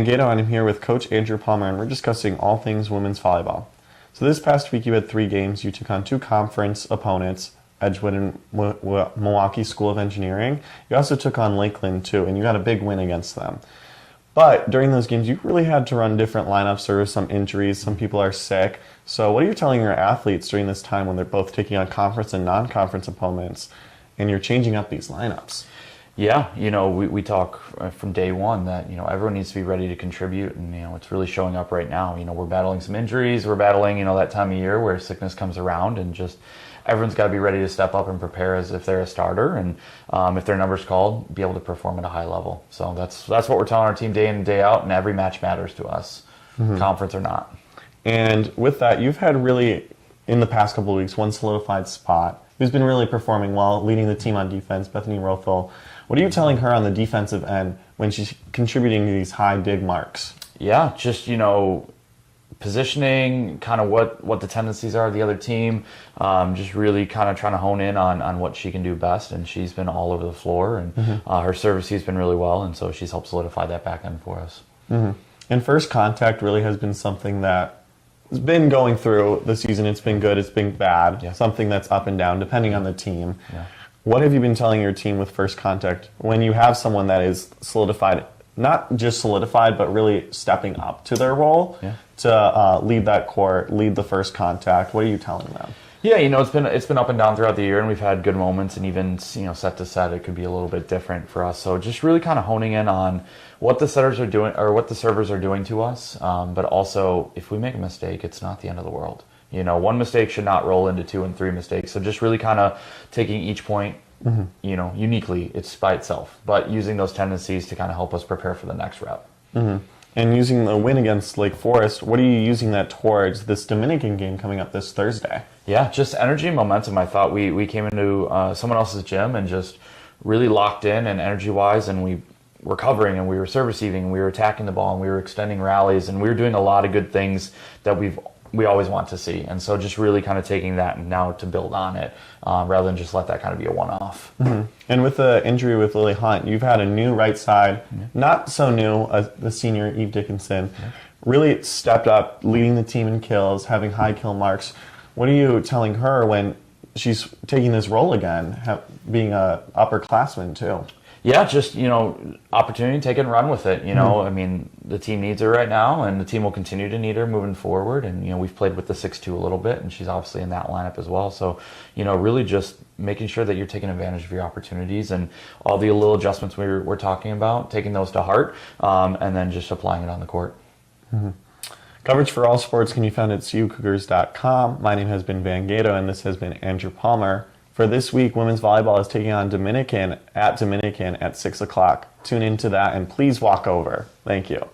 Gato, and I'm here with Coach Andrew Palmer, and we're discussing all things women's volleyball. So this past week, you had 3 games. You took on 2 conference opponents, Edgewood and Milwaukee School of Engineering. You also took on Lakeland, too, and you got a big win against them. But during those games, you really had to run different lineups. There were some injuries. Some people are sick. So what are you telling your athletes during this time when they're both taking on conference and non-conference opponents, and you're changing up these lineups? Yeah, we talk from day one that, everyone needs to be ready to contribute, and, it's really showing up right now. We're battling some injuries, we're battling, that time of year where sickness comes around, and just everyone's got to be ready to step up and prepare as if they're a starter, and if their number's called, be able to perform at a high level. So that's what we're telling our team day in and day out, and every match matters to us, conference or not. And with that, you've had really, in the past couple of weeks, one solidified spot who's been really performing well, leading the team on defense, Bethany Rothel. What are you telling her on the defensive end when she's contributing to these high dig marks? Yeah, just, positioning, kind of what the tendencies are of the other team, just really kind of trying to hone in on what she can do best, and she's been all over the floor, and her service has been really well, and so she's helped solidify that back end for us. And first contact really has been something that has been going through the season. It's been good, it's been bad, something that's up and down depending on the team. Yeah. What have you been telling your team with first contact when you have someone that is solidified, not just solidified, but really stepping up to their role to lead that court, lead the first contact? What are you telling them? Yeah, it's been up and down throughout the year, and we've had good moments, and even set to set, it could be a little bit different for us. So just really kind of honing in on what the setters are doing or what the servers are doing to us, but also if we make a mistake, it's not the end of the world. One mistake should not roll into 2 and 3 mistakes. So just really kind of taking each point, uniquely, it's by itself, but using those tendencies to kind of help us prepare for the next rep. And using the win against Lake Forest, what are you using that towards this Dominican game coming up this Thursday? Yeah, just energy and momentum. I thought we came into someone else's gym and just really locked in and energy-wise, and we were covering and we were service receiving and we were attacking the ball and we were extending rallies and we were doing a lot of good things that we always want to see. And so just really kind of taking that and now to build on it rather than just let that kind of be a one-off. And with the injury with Lily Hunt, you've had a new right side, not so new, the senior Eve Dickinson, really stepped up, leading the team in kills, having high kill marks. What are you telling her when she's taking this role again, being a upperclassman too? Yeah, just, opportunity, take it and run with it. I mean, the team needs her right now, and the team will continue to need her moving forward. And, we've played with the 6-2 a little bit, and she's obviously in that lineup as well. So, really just making sure that you're taking advantage of your opportunities and all the little adjustments we're talking about, taking those to heart, and then just applying it on the court. Coverage for all sports can be found at CUCougars.com. My name has been Van Gato, and this has been Andrew Palmer. For this week, women's volleyball is taking on Dominican at 6 o'clock. Tune into that, and please walk over. Thank you.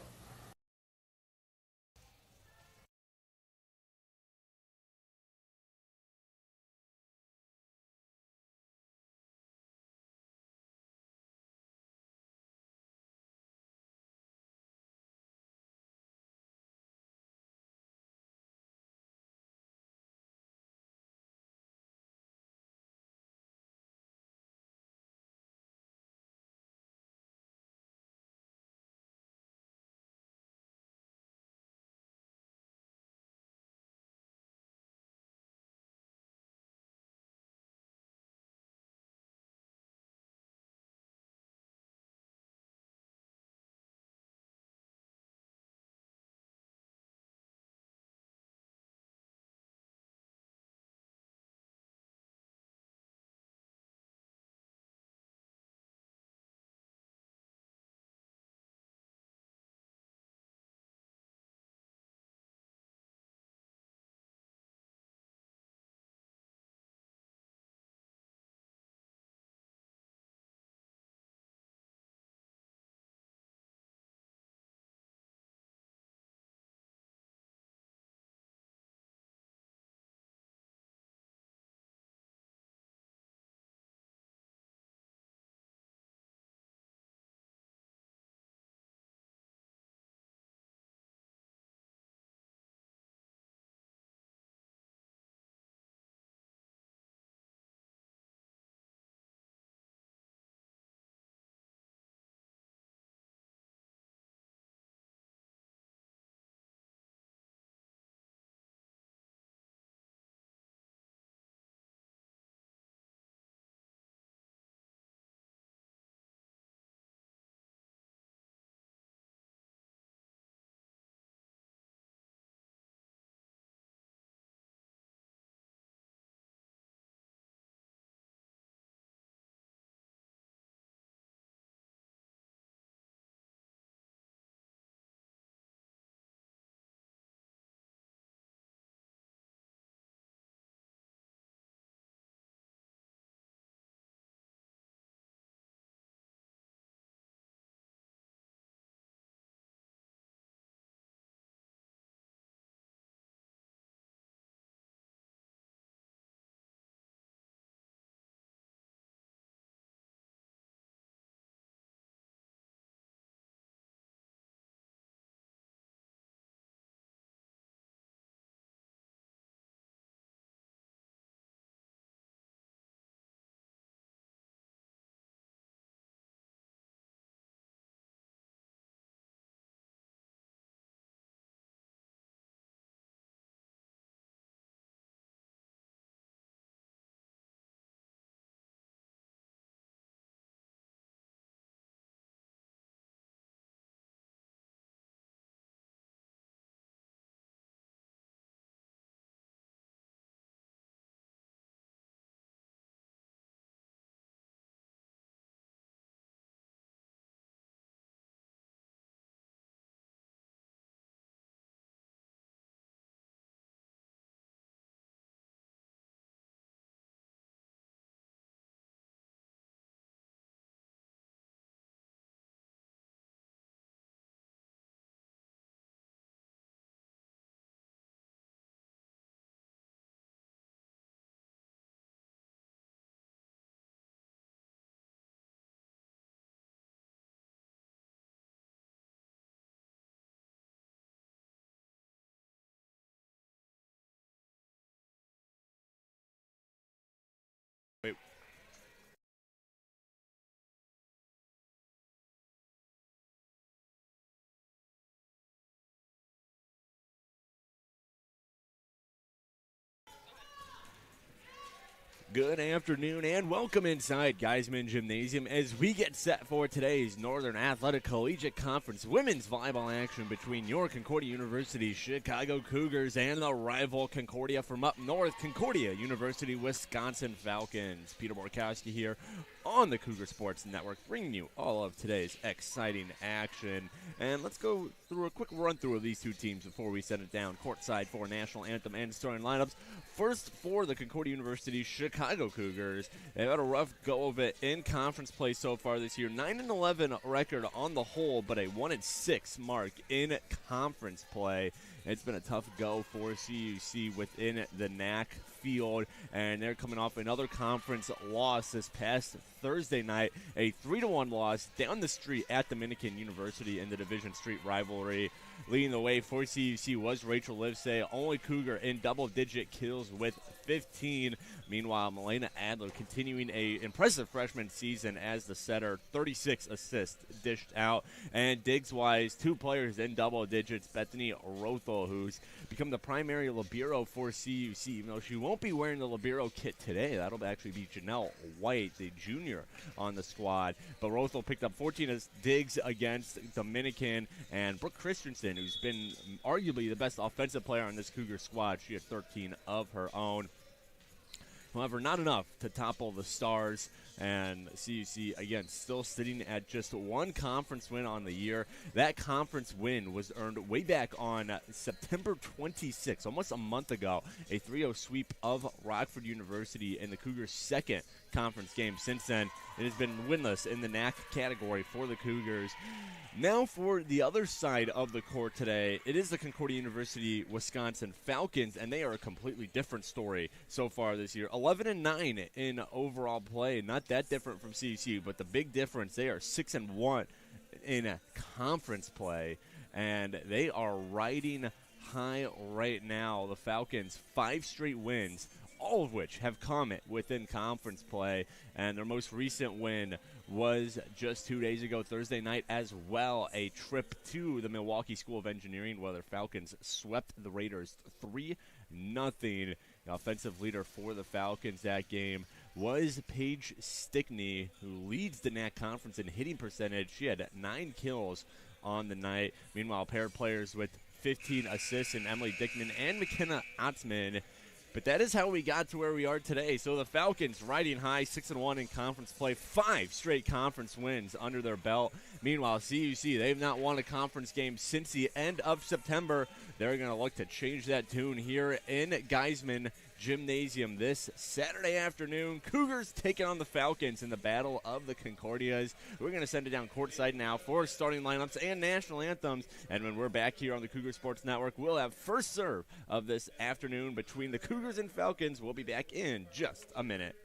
Good afternoon and welcome inside Geisman Gymnasium as we get set for today's Northern Athletic Collegiate Conference women's volleyball action between your Concordia University Chicago Cougars and the rival Concordia from up north, Concordia University Wisconsin Falcons. Peter Borkowski here on the Cougar Sports Network, bringing you all of today's exciting action. And let's go through a quick run-through of these two teams before we set it down courtside for national anthem and starting lineups. First, for the Concordia University Chicago Cougars, they've had a rough go of it in conference play so far this year. 9-11 record on the whole, but a 1-6 mark in conference play. It's been a tough go for CUC within the NAC field, and they're coming off another conference loss this past Thursday night, a 3-1 loss down the street at Dominican University in the Division Street rivalry. Leading the way for CUC was Rachel Livesay, only Cougar in double-digit kills with 15. Meanwhile, Milena Adler continuing a impressive freshman season as the setter, 36 assists dished out. And digs-wise, two players in double digits, Bethany Rothel, who's become the primary libero for CUC, even though she won't be wearing the libero kit today. That'll actually be Janelle White, the junior on the squad. But Rothel picked up 14 digs against Dominican, and Brooke Christensen, who's been arguably the best offensive player on this Cougar squad, she had 13 of her own. However, not enough to topple the Stars, and CUC, again, still sitting at just one conference win on the year. That conference win was earned way back on September 26, almost a month ago, a 3-0 sweep of Rockford University in the Cougars' second conference game. Since then, it has been winless in the NAC category for the Cougars. Now for the other side of the court today, it is the Concordia University Wisconsin Falcons, and they are a completely different story so far this year. 11-9 in overall play, not that different from CUC, but the big difference, they are 6-1 in conference play, and they are riding high right now. The Falcons, 5 straight wins, all of which have come within conference play, and their most recent win was just 2 days ago, Thursday night as well, a trip to the Milwaukee School of Engineering where the Falcons swept the Raiders 3-0. The offensive leader for the Falcons that game was Paige Stickney, who leads the NAC conference in hitting percentage. She had 9 kills on the night. Meanwhile, pair of players with 15 assists in Emily Dickman and McKenna Otzman. But that is how we got to where we are today. So the Falcons riding high, 6-1 in conference play, 5 straight conference wins under their belt. Meanwhile, CUC, they've not won a conference game since the end of September. They're going to look to change that tune here in Geisman Gymnasium this Saturday afternoon. Cougars taking on the Falcons in the Battle of the Concordias. We're going to send it down courtside now for starting lineups and national anthems. And when we're back here on the Cougar Sports Network, we'll have first serve of this afternoon between the Cougars and Falcons. We'll be back in just a minute.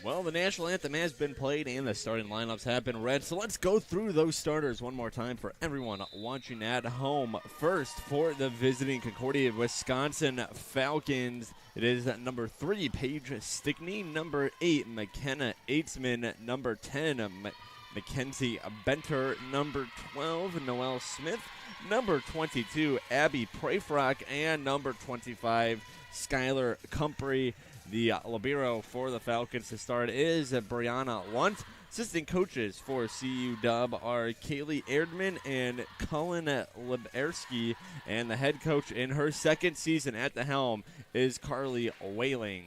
Well, the national anthem has been played and the starting lineups have been read, so let's go through those starters one more time for everyone watching at home. First, for the visiting Concordia, Wisconsin Falcons, it is number 3, Paige Stickney, number 8, McKenna Eitzman, number 10, Mackenzie Benter, number 12, Noelle Smith, number 22, Abby Prayfrock, and number 25, Skylar Cumpry. The libero for the Falcons to start is Brianna Lunt. Assistant coaches for CU Dub are Kaylee Erdman and Cullen Libersky. And the head coach in her second season at the helm is Carly Whaling.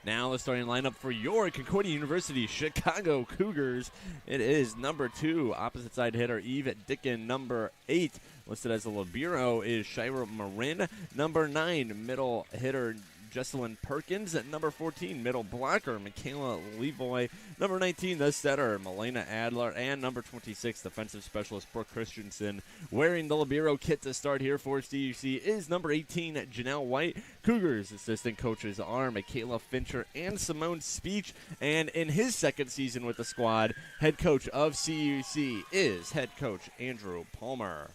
Now the starting lineup for your Concordia University Chicago Cougars. It is number 2, opposite side hitter Eve Dickin. Number 8, listed as a libero, is Shira Marin. Number 9, middle hitter Jesselyn Perkins. At number 14, middle blocker Michaela Levoy. Number 19, the setter Melena Adler. And number 26, defensive specialist Brooke Christensen. Wearing the libero kit to start here for CUC is number 18, Janelle White. Cougars assistant coaches are Michaela Fincher and Simone Speech. And in his second season with the squad, head coach of CUC is head coach Andrew Palmer.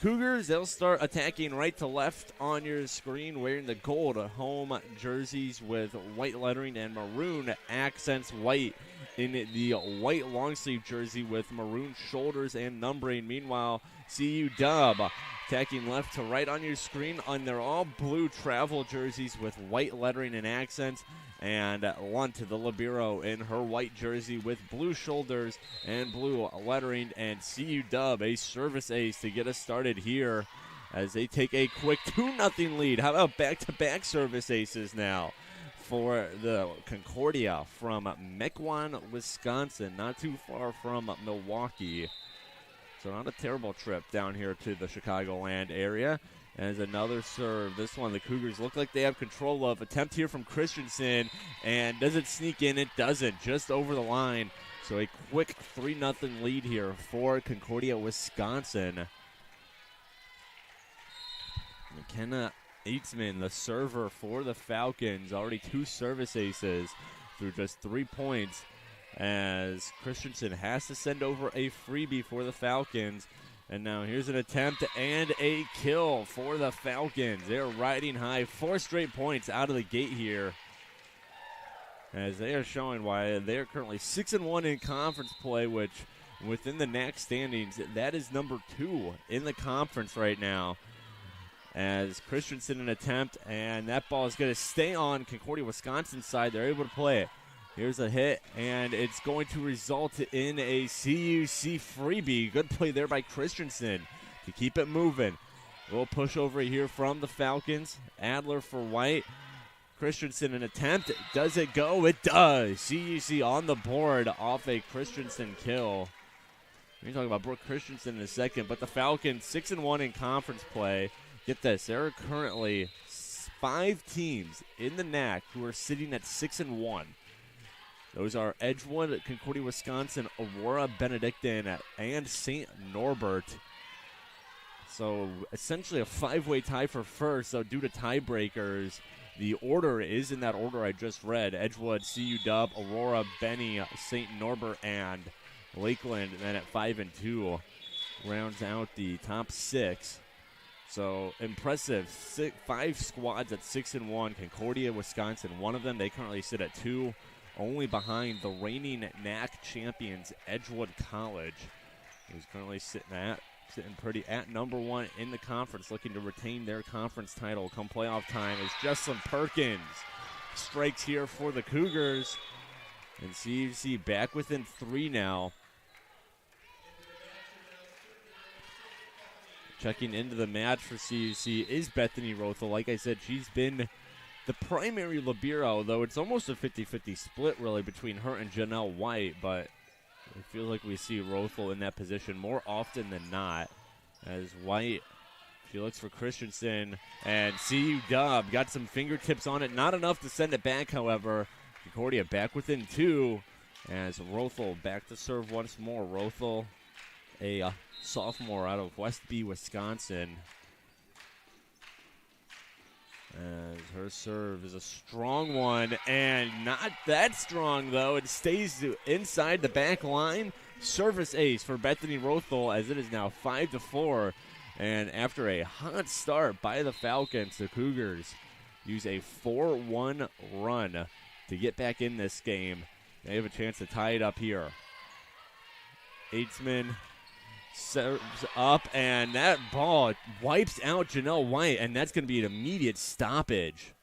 Cougars, they'll start attacking right to left on your screen, wearing the gold home jerseys with white lettering and maroon accents, white in the white long sleeve jersey with maroon shoulders and numbering. Meanwhile, CU Dub attacking left to right on your screen on their all blue travel jerseys with white lettering and accents. And Lunt, the libero, in her white jersey with blue shoulders and blue lettering. And CU Dub, a service ace to get us started here as they take a quick 2-0 lead. How about back-to-back service aces now for the Concordia from Mequon, Wisconsin, not too far from Milwaukee. So not a terrible trip down here to the Chicagoland area. As another serve. This one, the Cougars look like they have control of. Attempt here from Christensen. And does it sneak in? It doesn't. Just over the line. So a quick 3-0 lead here for Concordia, Wisconsin. McKenna Eitzman, the server for the Falcons. Already 2 service aces through just 3 points. As Christensen has to send over a freebie for the Falcons. And now here's an attempt and a kill for the Falcons. They're riding high. 4 straight points out of the gate here, as they are showing why they're currently 6-1 in conference play, which within the NAC standings, that is number 2 in the conference right now. As Christensen an attempt, and that ball is going to stay on Concordia, Wisconsin side. They're able to play it. Here's a hit, and it's going to result in a CUC freebie. Good play there by Christensen to keep it moving. A little push over here from the Falcons. Adler for White. Christensen an attempt. Does it go? It does. CUC on the board off a Christensen kill. We're talking about Brooke Christensen in a second, but the Falcons 6-1 in conference play. Get this, there are currently 5 teams in the NAC who are sitting at 6-1. Those are Edgewood, Concordia, Wisconsin, Aurora, Benedictine, and St. Norbert. So essentially a 5-way tie for first. So due to tiebreakers, the order is in that order I just read. Edgewood, CU Dub, Aurora, Benny, St. Norbert, and Lakeland. And then at 5 and 2 rounds out the top 6. So impressive. 5 squads at 6-1. Concordia, Wisconsin, one of them. They currently sit at 2. Only behind the reigning NAC champions, Edgewood College, who's currently sitting pretty at number 1 in the conference, looking to retain their conference title come playoff time. As Jesselyn Perkins strikes here for the Cougars, and CUC back within 3 now. Checking into the match for CUC is Bethany Rothel. Like I said, she's been the primary libero, though it's almost a 50-50 split, really, between her and Janelle White, but it feels like we see Rothel in that position more often than not, as White, she looks for Christensen, and CU Dub got some fingertips on it. Not enough to send it back, however. Concordia back within 2, as Rothel back to serve once more. Rothel, a sophomore out of West B, Wisconsin. As her serve is a strong one, and not that strong, though. It stays inside the back line. Service ace for Bethany Rothel, as it is now 5-4. And after a hot start by the Falcons, the Cougars use a 4-1 run to get back in this game. They have a chance to tie it up here. Aitzman serves up, and that ball wipes out Janelle White, and that's going to be an immediate stoppage.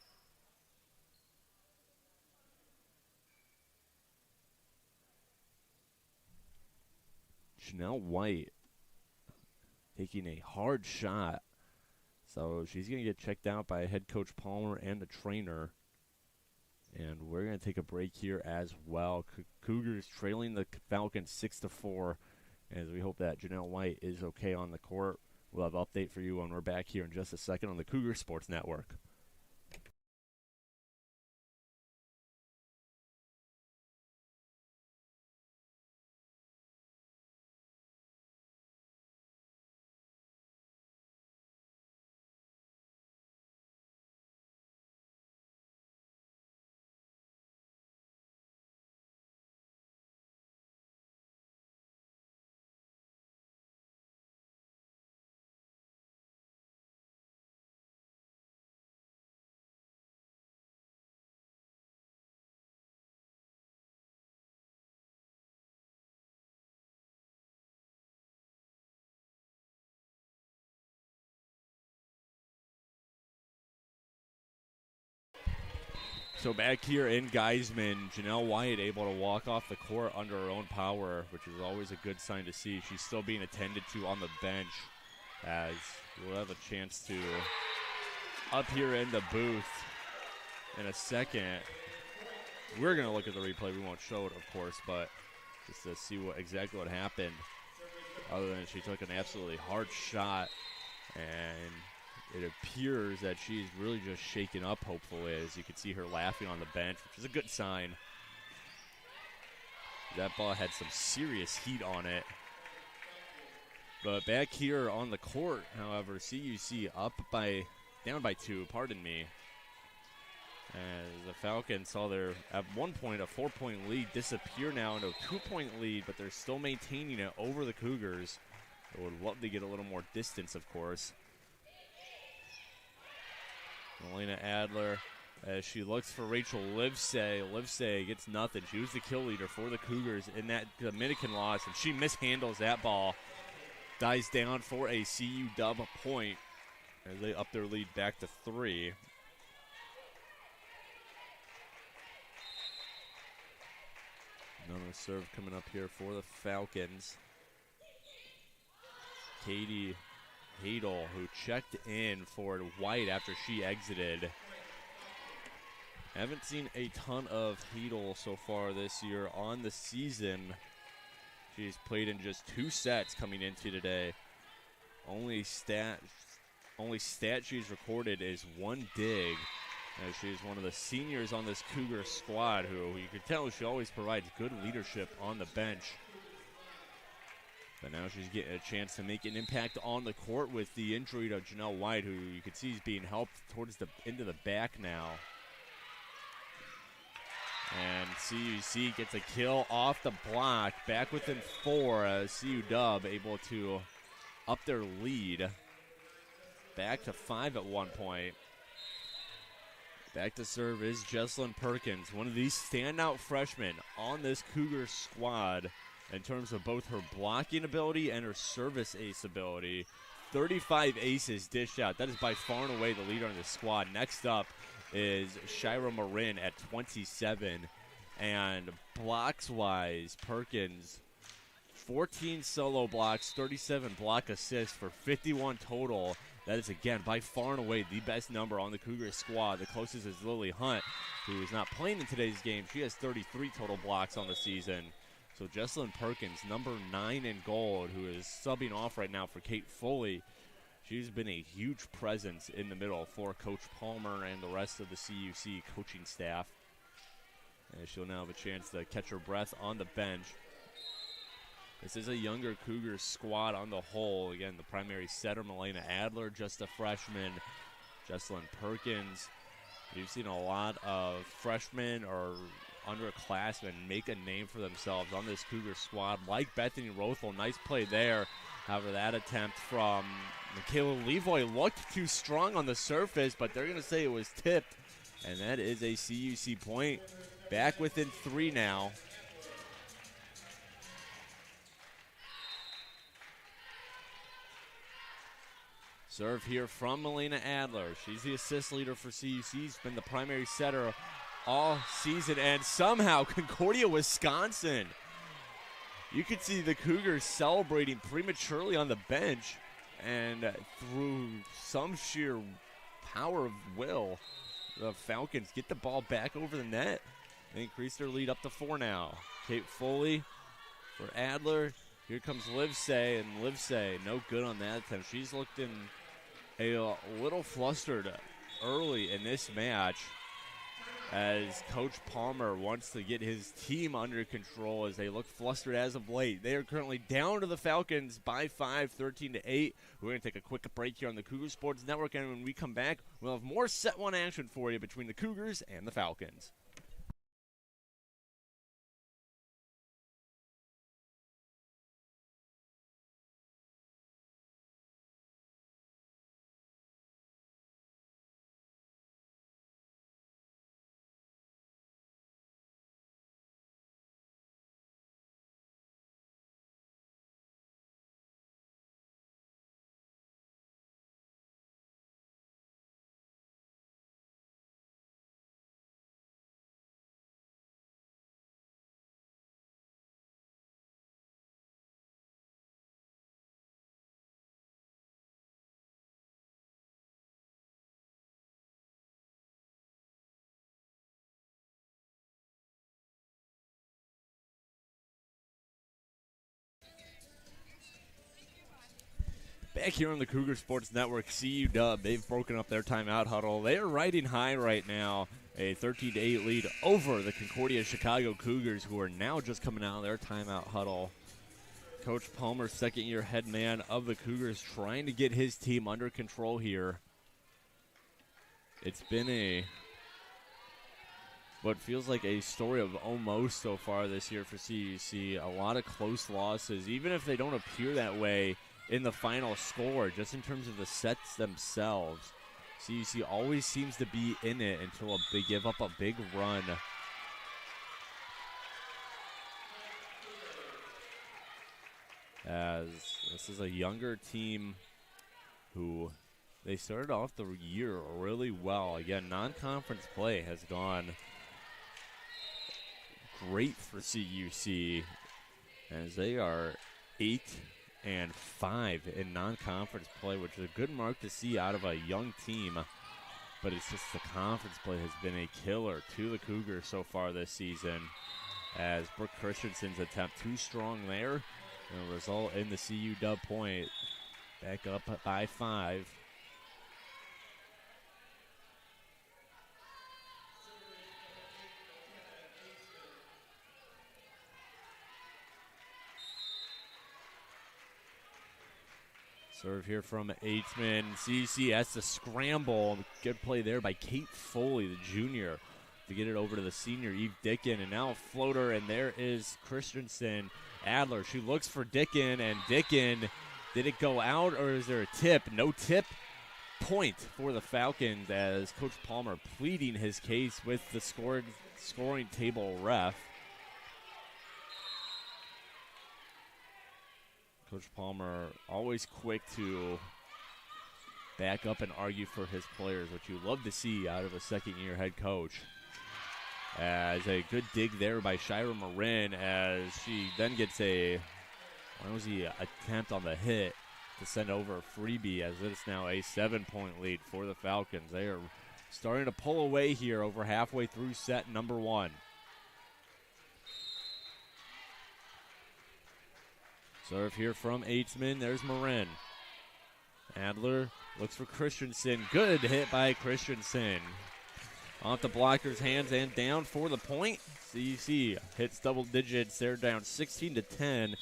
Janelle White taking a hard shot. So she's going to get checked out by head coach Palmer and the trainer. And we're going to take a break here as well. Cougars trailing the Falcons 6-4. As we hope that Janelle White is okay on the court. We'll have an update for you when we're back here in just a second on the Cougar Sports Network. So back here in Geisman, Janelle White able to walk off the court under her own power, which is always a good sign to see. She's still being attended to on the bench, as we'll have a chance to, up here in the booth in a second. We're going to look at the replay. We won't show it, of course, but just to see exactly what happened. Other than she took an absolutely hard shot, and it appears that she's really just shaken up, hopefully, as you can see her laughing on the bench, which is a good sign. That ball had some serious heat on it. But back here on the court, however, CUC down by 2, pardon me. As the Falcons saw their, at one point, a 4-point lead disappear now into a 2-point lead, but they're still maintaining it over the Cougars. I would love to get a little more distance, of course. Melina Adler, as she looks for Rachel Livesay. Livesay gets nothing. She was the kill leader for the Cougars in that Dominican loss, and she mishandles that ball. Dies down for a CU dub point as they up their lead back to 3. Another serve coming up here for the Falcons. Katie Hadel, who checked in for White after she exited. Haven't seen a ton of Hadel so far this year on the season. She's played in just 2 sets coming into today. Only stat she's recorded is 1 dig. As she's one of the seniors on this Cougar squad, who you can tell she always provides good leadership on the bench. But now she's getting a chance to make an impact on the court with the injury to Janelle White, who you can see is being helped towards into the back now. And CUC gets a kill off the block, back within 4 as CU Dub able to up their lead. Back to 5 at one point. Back to serve is Jesslyn Perkins, one of these standout freshmen on this Cougar squad in terms of both her blocking ability and her service ace ability. 35 aces dished out. That is by far and away the leader on the squad. Next up is Shira Marin at 27. And blocks-wise, Perkins, 14 solo blocks, 37 block assists for 51 total. That is, again, by far and away the best number on the Cougar squad. The closest is Lily Hunt, who is not playing in today's game. She has 33 total blocks on the season. So Jesslyn Perkins, number 9 in gold, who is subbing off right now for Kate Foley. She's been a huge presence in the middle for Coach Palmer and the rest of the CUC coaching staff. And she'll now have a chance to catch her breath on the bench. This is a younger Cougars squad on the whole. Again, the primary setter, Melina Adler, just a freshman. Jesselyn Perkins. We've seen a lot of freshmen or underclassmen make a name for themselves on this Cougar squad, like Bethany Rothel. Nice play there. However, that attempt from Michaela Levoy looked too strong on the surface, but they're going to say it was tipped, and that is a CUC point. Back within 3 now. Serve here from Melina Adler. She's the assist leader for CUC. She's been the primary setter all season. And somehow Concordia, Wisconsin. You could see the Cougars celebrating prematurely on the bench. And through some sheer power of will, the Falcons get the ball back over the net and increase their lead up to 4 now. Kate Foley for Adler. Here comes Livesay, and Livesay no good on that attempt. She's looked in a little flustered early in this match as Coach Palmer wants to get his team under control as they look flustered as of late. They are currently down to the Falcons by 5, 13-8. We're going to take a quick break here on the Cougar Sports Network, and when we come back, we'll have more Set 1 action for you between the Cougars and the Falcons. Back here on the Cougar Sports Network, CU Dub, they've broken up their timeout huddle. They are riding high right now, a 13-8 lead over the Concordia Chicago Cougars, who are now just coming out of their timeout huddle. Coach Palmer, second-year head man of the Cougars, trying to get his team under control here. It's been what feels like a story of almost so far this year for CUC. A lot of close losses, even if they don't appear that way in the final score, just in terms of the sets themselves. CUC always seems to be in it until they give up a big run. As this is a younger team who they started off the year really well. Again, non-conference play has gone great for CUC as they are 8-5 in non-conference play, which is a good mark to see out of a young team. But it's just the conference play has been a killer to the Cougars so far this season, as Brooke Christensen's attempt too strong there, and result in the CU dub point. Back up by 5. Serve here from Aitzman. CC has to scramble. Good play there by Kate Foley, the junior, to get it over to the senior, Eve Dickin. And now a floater, and there is Christensen. Adler, she looks for Dickin, and Dickin, did it go out, or is there a tip? No tip. Point for the Falcons, as Coach Palmer pleading his case with the scoring table ref. Coach Palmer always quick to back up and argue for his players, which you love to see out of a second-year head coach. As a good dig there by Shira Marin, as she then gets a attempt on the hit to send over a freebie, as it's now a 7-point lead for the Falcons. They are starting to pull away here over halfway through set number 1. Serve here from Aitzman. There's Marin. Adler looks for Christensen. Good hit by Christensen. Off the blocker's hands and down for the point. CUC hits double digits. They're down 16-10.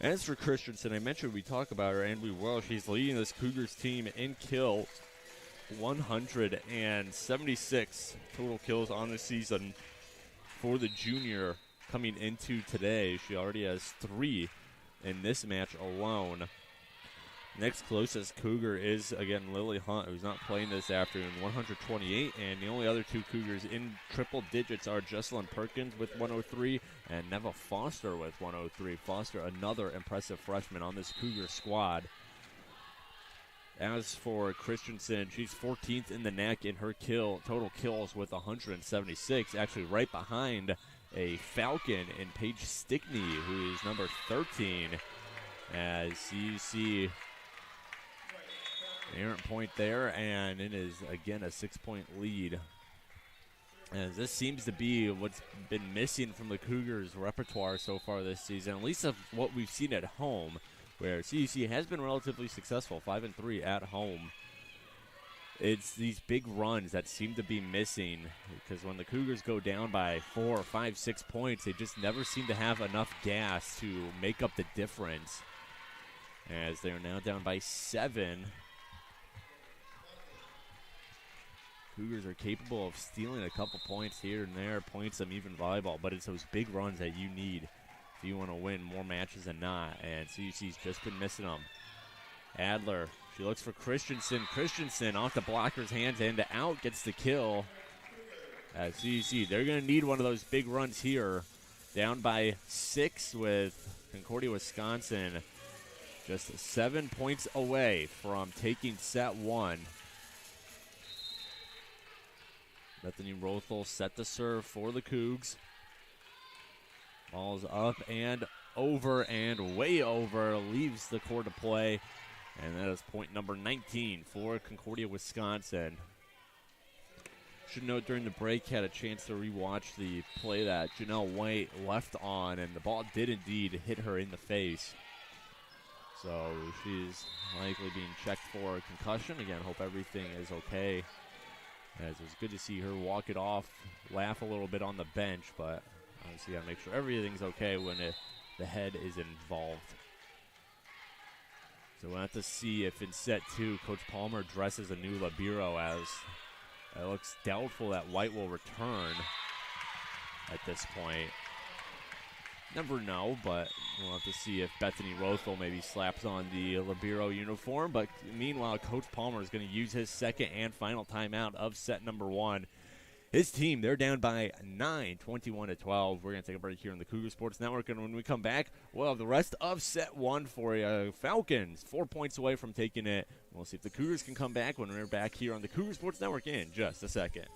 As for Christensen, I mentioned we talk about her, and we will. She's leading this Cougars team in kill 176 total kills on the season for the junior coming into today. She already has 3 in this match alone. Next closest Cougar is, again, Lily Hunt, who's not playing this afternoon, 128. And the only other 2 Cougars in triple digits are Jesselyn Perkins with 103 and Neva Foster with 103. Foster, another impressive freshman on this Cougar squad. As for Christensen, she's 14th in the NAC in her total kills with 176, actually right behind a Falcon in Paige Stickney, who is number 13. As CUC errant point there, and it is again a 6-point lead. As this seems to be what's been missing from the Cougars' repertoire so far this season, at least of what we've seen at home, where CUC has been relatively successful, 5-3 at home. It's these big runs that seem to be missing, because when the Cougars go down by 4, 5, 6 points, they just never seem to have enough gas to make up the difference. As they are now down by 7. Cougars are capable of stealing a couple points here and there, playing some even volleyball, but it's those big runs that you need if you want to win more matches than not, and CUC's just been missing them. Adler, she looks for Christensen. Christensen off the blocker's hands and out, gets the kill. As CUC, they're going to need one of those big runs here. Down by 6 with Concordia, Wisconsin. Just 7 points away from taking set 1. Bethany Rothel set the serve for the Cougs. Ball's up and over and way over. Leaves the court to play. And that is point number 19 for Concordia, Wisconsin. Should note during the break, had a chance to rewatch the play that Janelle White left on, and the ball did indeed hit her in the face. So she's likely being checked for a concussion. Again, hope everything is okay. As it was good to see her walk it off, laugh a little bit on the bench, but obviously got to make sure everything's okay when the head is involved. So we'll have to see if in set 2, Coach Palmer dresses a new libero, as it looks doubtful that White will return at this point. Never know, but we'll have to see if Bethany Rothel maybe slaps on the libero uniform. But meanwhile, Coach Palmer is going to use his second and final timeout of set number 1. His team, they're down by 9, 21-12. We're going to take a break here on the Cougar Sports Network, and when we come back, we'll have the rest of set 1 for you. Falcons, 4 points away from taking it. We'll see if the Cougars can come back when we're back here on the Cougar Sports Network in just a second.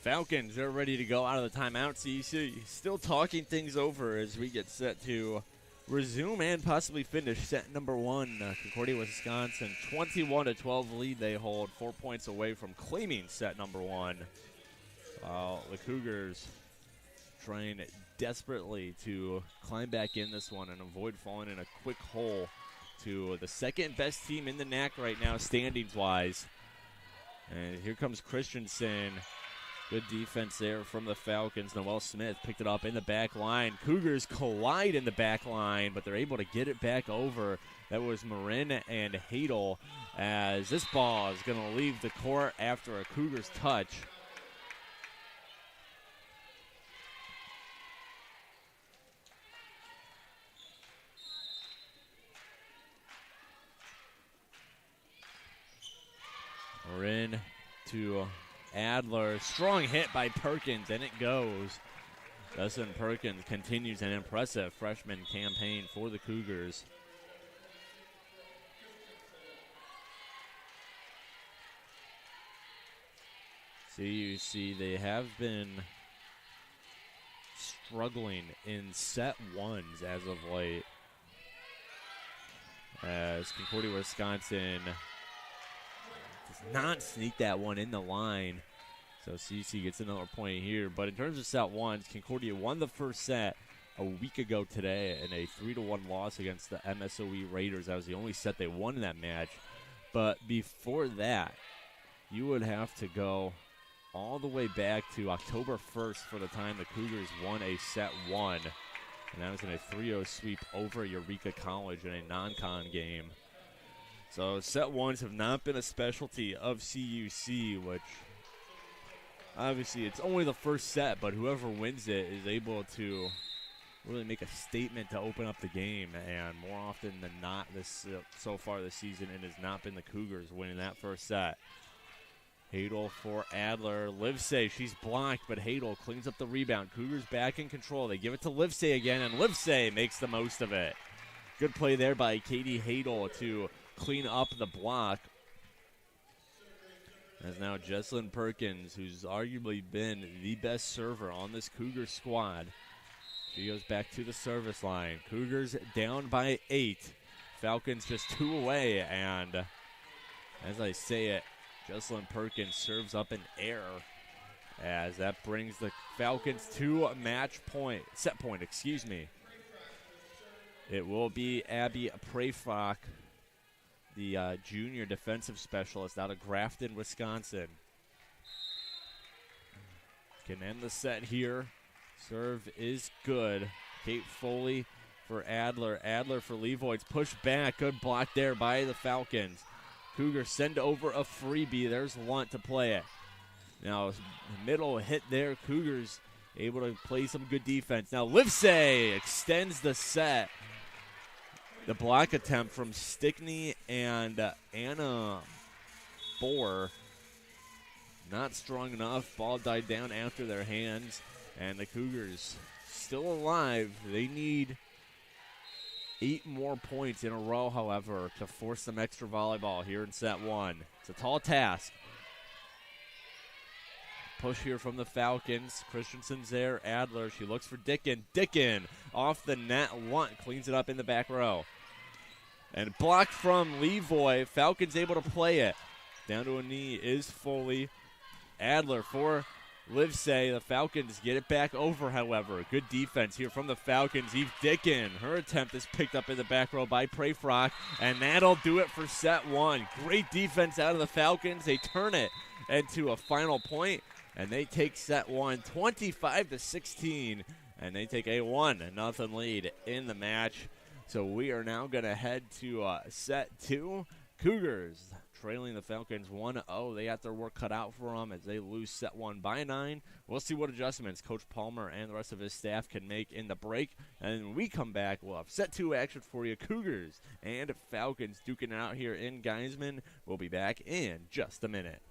Falcons are ready to go out of the timeout. CUC still talking things over as we get set to resume and possibly finish set number 1. Concordia, Wisconsin, 21-12 lead they hold, 4 points away from claiming set number 1. While the Cougars trying desperately to climb back in this one and avoid falling in a quick hole to the second best team in the NAC right now, standings-wise. And here comes Christensen. Good defense there from the Falcons. Noelle Smith picked it up in the back line. Cougars collide in the back line, but they're able to get it back over. That was Marin and Hadel, as this ball is going to leave the court after a Cougars touch. Marin to Adler. Strong hit by Perkins, and it goes. Dustin Perkins continues an impressive freshman campaign for the Cougars. CUC, they have been struggling in set ones as of late, as Concordia, Wisconsin does not sneak that one in the line. So CUC gets another point here. But in terms of set ones, Concordia won the first set a week ago today in a 3-1 loss against the MSOE Raiders. That was the only set they won in that match. But before that, you would have to go all the way back to October 1st for the time the Cougars won a set one. And that was in a 3-0 sweep over Eureka College in a non-con game. So set ones have not been a specialty of CUC, which obviously it's only the first set, but whoever wins it is able to really make a statement to open up the game. And more often than not, so far this season, it has not been the Cougars winning that first set. Hadel for Adler. Livesay, she's blocked, but Hadel cleans up the rebound. Cougars back in control. They give it to Livesay again, and Livesay makes the most of it. Good play there by Katie Hadel to clean up the block. As now Jesslyn Perkins, who's arguably been the best server on this Cougar squad. She goes back to the service line. Cougars down by 8. Falcons just 2 away, and as I say it, Jesslyn Perkins serves up an error, as that brings the Falcons to a set point. It will be Abby Prayfock, the junior defensive specialist out of Grafton, Wisconsin. Can end the set here. Serve is good. Kate Foley for Adler. Adler for Levoits. Push back. Good block there by the Falcons. Cougars send over a freebie. There's Lunt to play it. Now, middle hit there. Cougars able to play some good defense. Now, Livesay extends the set. The block attempt from Stickney and Anna Bohr. Not strong enough. Ball died down after their hands. And the Cougars still alive. They need 8 more points in a row, however, to force some extra volleyball here in set one. It's a tall task. Push here from the Falcons. Christensen's there. Adler, she looks for Dickin. Dickin off the net. Lunt cleans it up in the back row. And blocked from Levoy. Falcons able to play it. Down to a knee is Foley. Adler for Livesay. The Falcons get it back over, however. Good defense here from the Falcons. Eve Dickin. Her attempt is picked up in the back row by Prayfrock, and that'll do it for set one. Great defense out of the Falcons. They turn it into a final point, and they take set one 25-16, and they take a 1-0 lead in the match. So we are now going to head to set two. Cougars trailing the Falcons 1-0. They got their work cut out for them as they lose set one by 9. We'll see what adjustments Coach Palmer and the rest of his staff can make in the break. And when we come back, we'll have set 2 action for you. Cougars and Falcons duking it out here in Geisman. We'll be back in just a minute.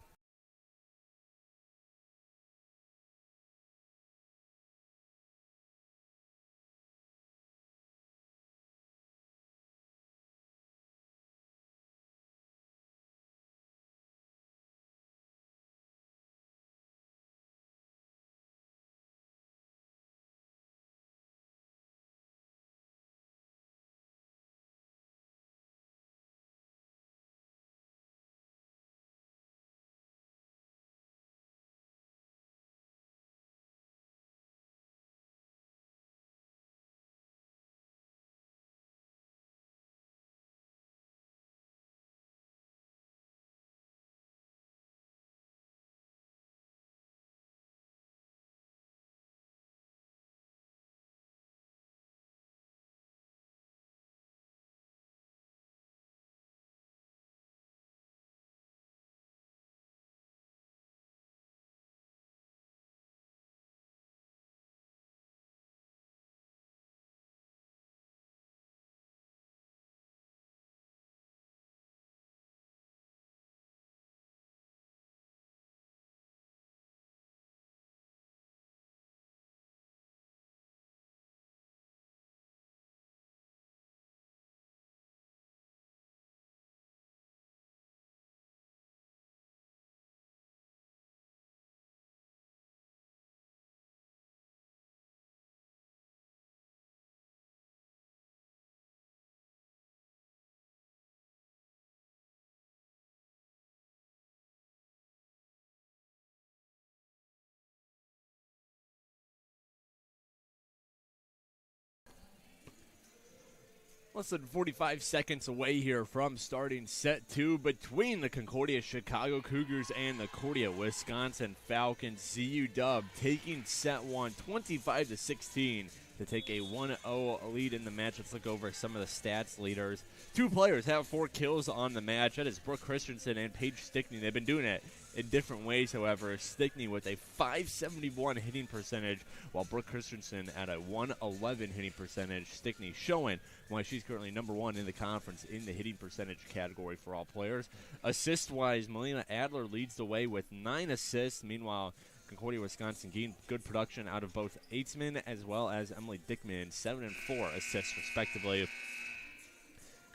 Less than 45 seconds away here from starting set 2 between the Concordia Chicago Cougars and the Concordia Wisconsin Falcons. CU Dub taking set 1 25-16 to take a 1-0 lead in the match. Let's look over some of the stats leaders. 2 players have 4 kills on the match. That is Brooke Christensen and Paige Stickney. They've been doing it in different ways, however. Stickney with a .571 hitting percentage, while Brooke Christensen at a .111 hitting percentage. Stickney showing why she's currently number 1 in the conference in the hitting percentage category for all players. Assist-wise, Melina Adler leads the way with 9 assists. Meanwhile, Concordia, Wisconsin gained good production out of both Aitzman as well as Emily Dickman, 7 and 4 assists respectively.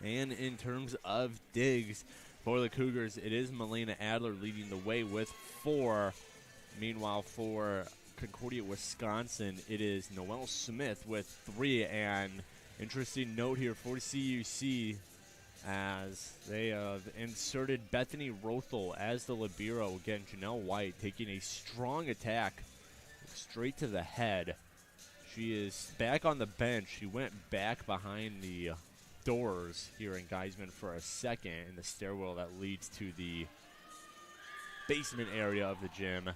And in terms of digs for the Cougars, it is Melina Adler leading the way with 4. Meanwhile, for Concordia, Wisconsin, it is Noelle Smith with 3. And interesting note here for CUC, as they have inserted Bethany Rothel as the libero. Again, Janelle White taking a strong attack straight to the head. She is back on the bench. She went back behind the doors here in Geisman for a second in the stairwell that leads to the basement area of the gym.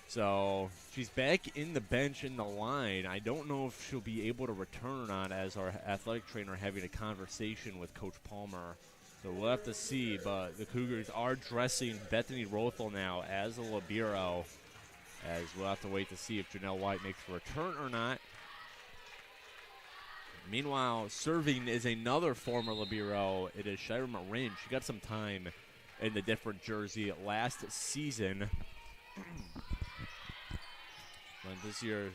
So she's back in the bench in the line. I don't know if she'll be able to return or not, as our athletic trainer having a conversation with Coach Palmer. So we'll have to see, but the Cougars are dressing Bethany Rothel now as a libero, as we'll have to wait to see if Janelle White makes a return or not. Meanwhile, serving is another former libero. It is Shira Marin. She got some time in the different jersey last season. But this year,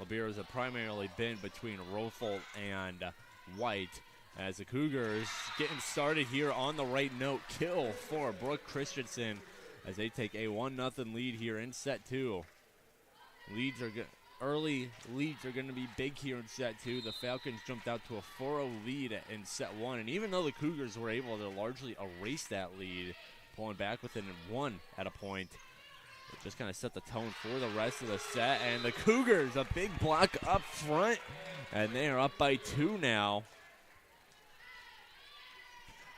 liberos have primarily been between Rothel and White, as the Cougars getting started here on the right note. Kill for Brooke Christensen as they take a 1-0 lead here in set 2. Early leads are going to be big here in set 2. The Falcons jumped out to a 4-0 lead in set 1, and even though the Cougars were able to largely erase that lead, pulling back within 1 at a point, it just kind of set the tone for the rest of the set. And the Cougars, a big block up front, and they are up by 2 now.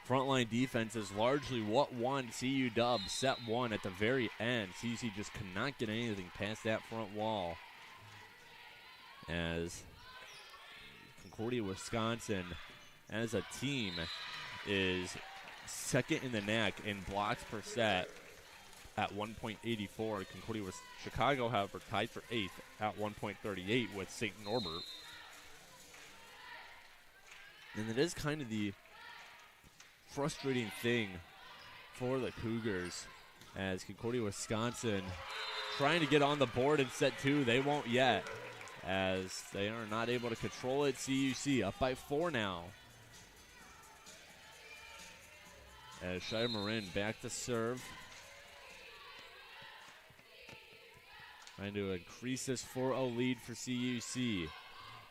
Frontline defense is largely what won CU Dub set 1 at the very end. CUC just could not get anything past that front wall, as Concordia, Wisconsin, as a team, is second in the NAC in blocks per set at 1.84. Concordia with Chicago, however, tied for 8th at 1.38 with St. Norbert. And it is kind of the frustrating thing for the Cougars, as Concordia, Wisconsin trying to get on the board in set 2. They won't yet, as they are not able to control it. CUC up by 4 now, as Shire Marin back to serve, trying to increase this 4-0 lead for CUC.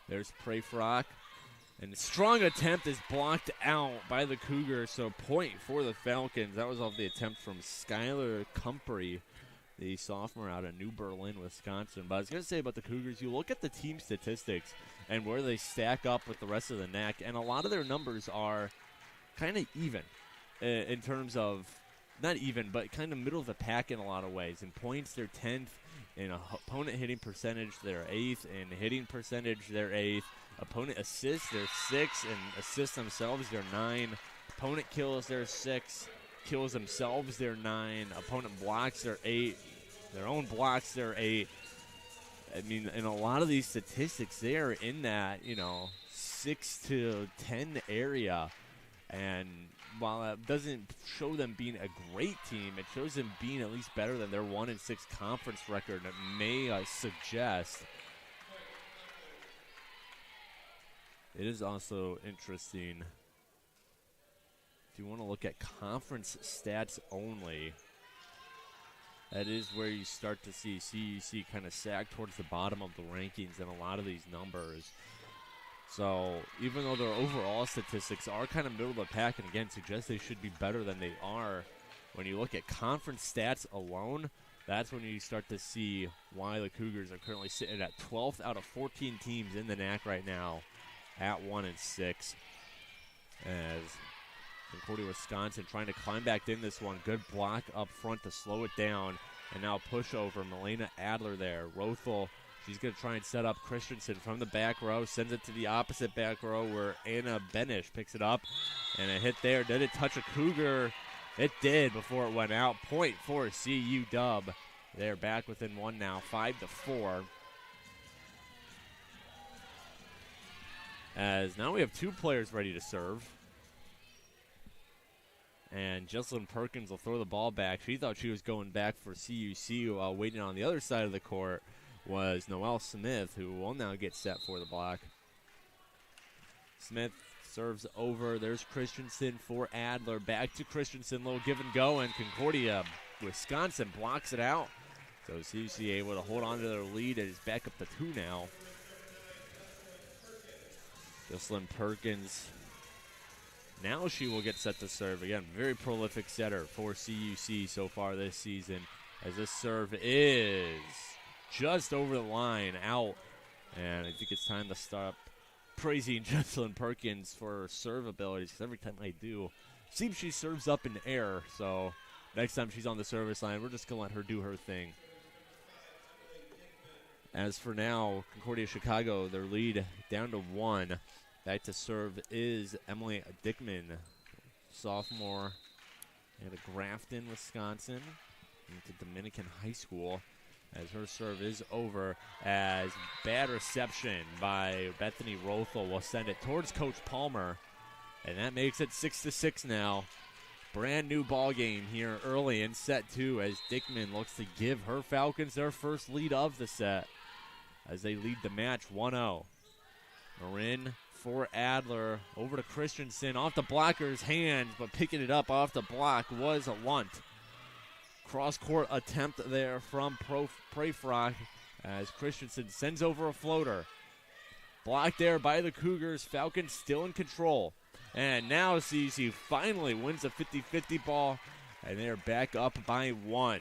There's Preyfrock, and a strong attempt is blocked out by the Cougars, so point for the Falcons. That was off the attempt from Skylar Comfrey, the sophomore out of New Berlin, Wisconsin. But I was going to say about the Cougars, you look at the team statistics and where they stack up with the rest of the NAC, and a lot of their numbers are kind of even in terms of, not even, but kind of middle of the pack in a lot of ways. In points, they're 10th. In opponent hitting percentage, they're 8th. In hitting percentage, they're 8th. Opponent assists, they're 6th. And assists themselves, they're 9. Opponent kills, they're 6. Kills themselves, they're 9. Opponent blocks, they're 8. Their own blocks, they're 8. I mean, in a lot of these statistics, they are in that, 6 to 10 area. And while that doesn't show them being a great team, it shows them being at least better than their 1-6 conference record. It may suggest. It is also interesting, if you want to look at conference stats only, that is where you start to see CUC kind of sag towards the bottom of the rankings in a lot of these numbers. So even though their overall statistics are kind of middle of the pack, and again suggest they should be better than they are, when you look at conference stats alone, that's when you start to see why the Cougars are currently sitting at 12th out of 14 teams in the NAC right now at 1-6. as Concordia, Wisconsin trying to climb back in this one. Good block up front to slow it down. And now pushover, Milena Adler there. Rothel, she's going to try and set up Christensen from the back row. Sends it to the opposite back row where Anna Benish picks it up. And a hit there. Did it touch a Cougar? It did before it went out. Point for CU Dub. They're back within one now, 5-4. As now we have two players ready to serve. And Jesselyn Perkins will throw the ball back. She thought she was going back for CUC while waiting on the other side of the court was Noelle Smith, who will now get set for the block. Smith serves over. There's Christensen for Adler. Back to Christensen. Little give and go. And Concordia, Wisconsin blocks it out. So CUC able to hold on to their lead. It is back up to 2 now. Jesselyn Perkins. Now she will get set to serve. Again, very prolific setter for CUC so far this season. As this serve is just over the line, out. And I think it's time to stop praising Jesselyn Perkins for her serve abilities, because every time I do, it seems she serves up in the air. So next time she's on the service line, we're just going to let her do her thing. As for now, Concordia Chicago, their lead down to 1. Back to serve is Emily Dickman, sophomore out of Grafton, Wisconsin, into Dominican High School. As her serve is over, as bad reception by Bethany Rothel will send it towards Coach Palmer, and that makes it 6-6 now. Brand new ball game here early in set 2 as Dickman looks to give her Falcons their first lead of the set as they lead the match 1-0. Marin for Adler, over to Christensen, off the blocker's hands, but picking it up off the block was a Lunt. Cross-court attempt there from Prayfrock as Christensen sends over a floater. Blocked there by the Cougars. Falcons still in control. And now CUC finally wins a 50-50 ball, and they're back up by 1.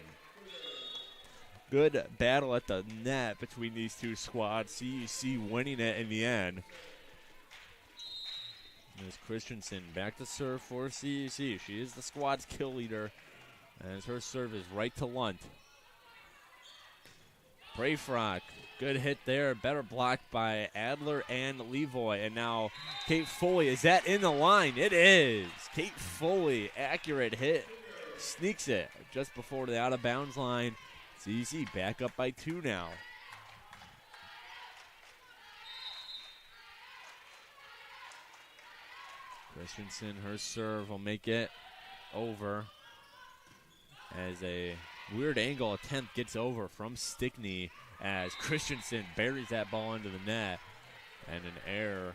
Good battle at the net between these two squads. CUC winning it in the end. As Christensen back to serve for CUC. She is the squad's kill leader. As her serve is right to Lunt. Prayfrock, good hit there. Better blocked by Adler and Levoy. And now Kate Foley. Is that in the line? It is. Kate Foley, accurate hit. Sneaks it just before the out of bounds line. CUC back up by 2 now. Christensen, her serve will make it over as a weird angle attempt gets over from Stickney as Christensen buries that ball into the net. And an error,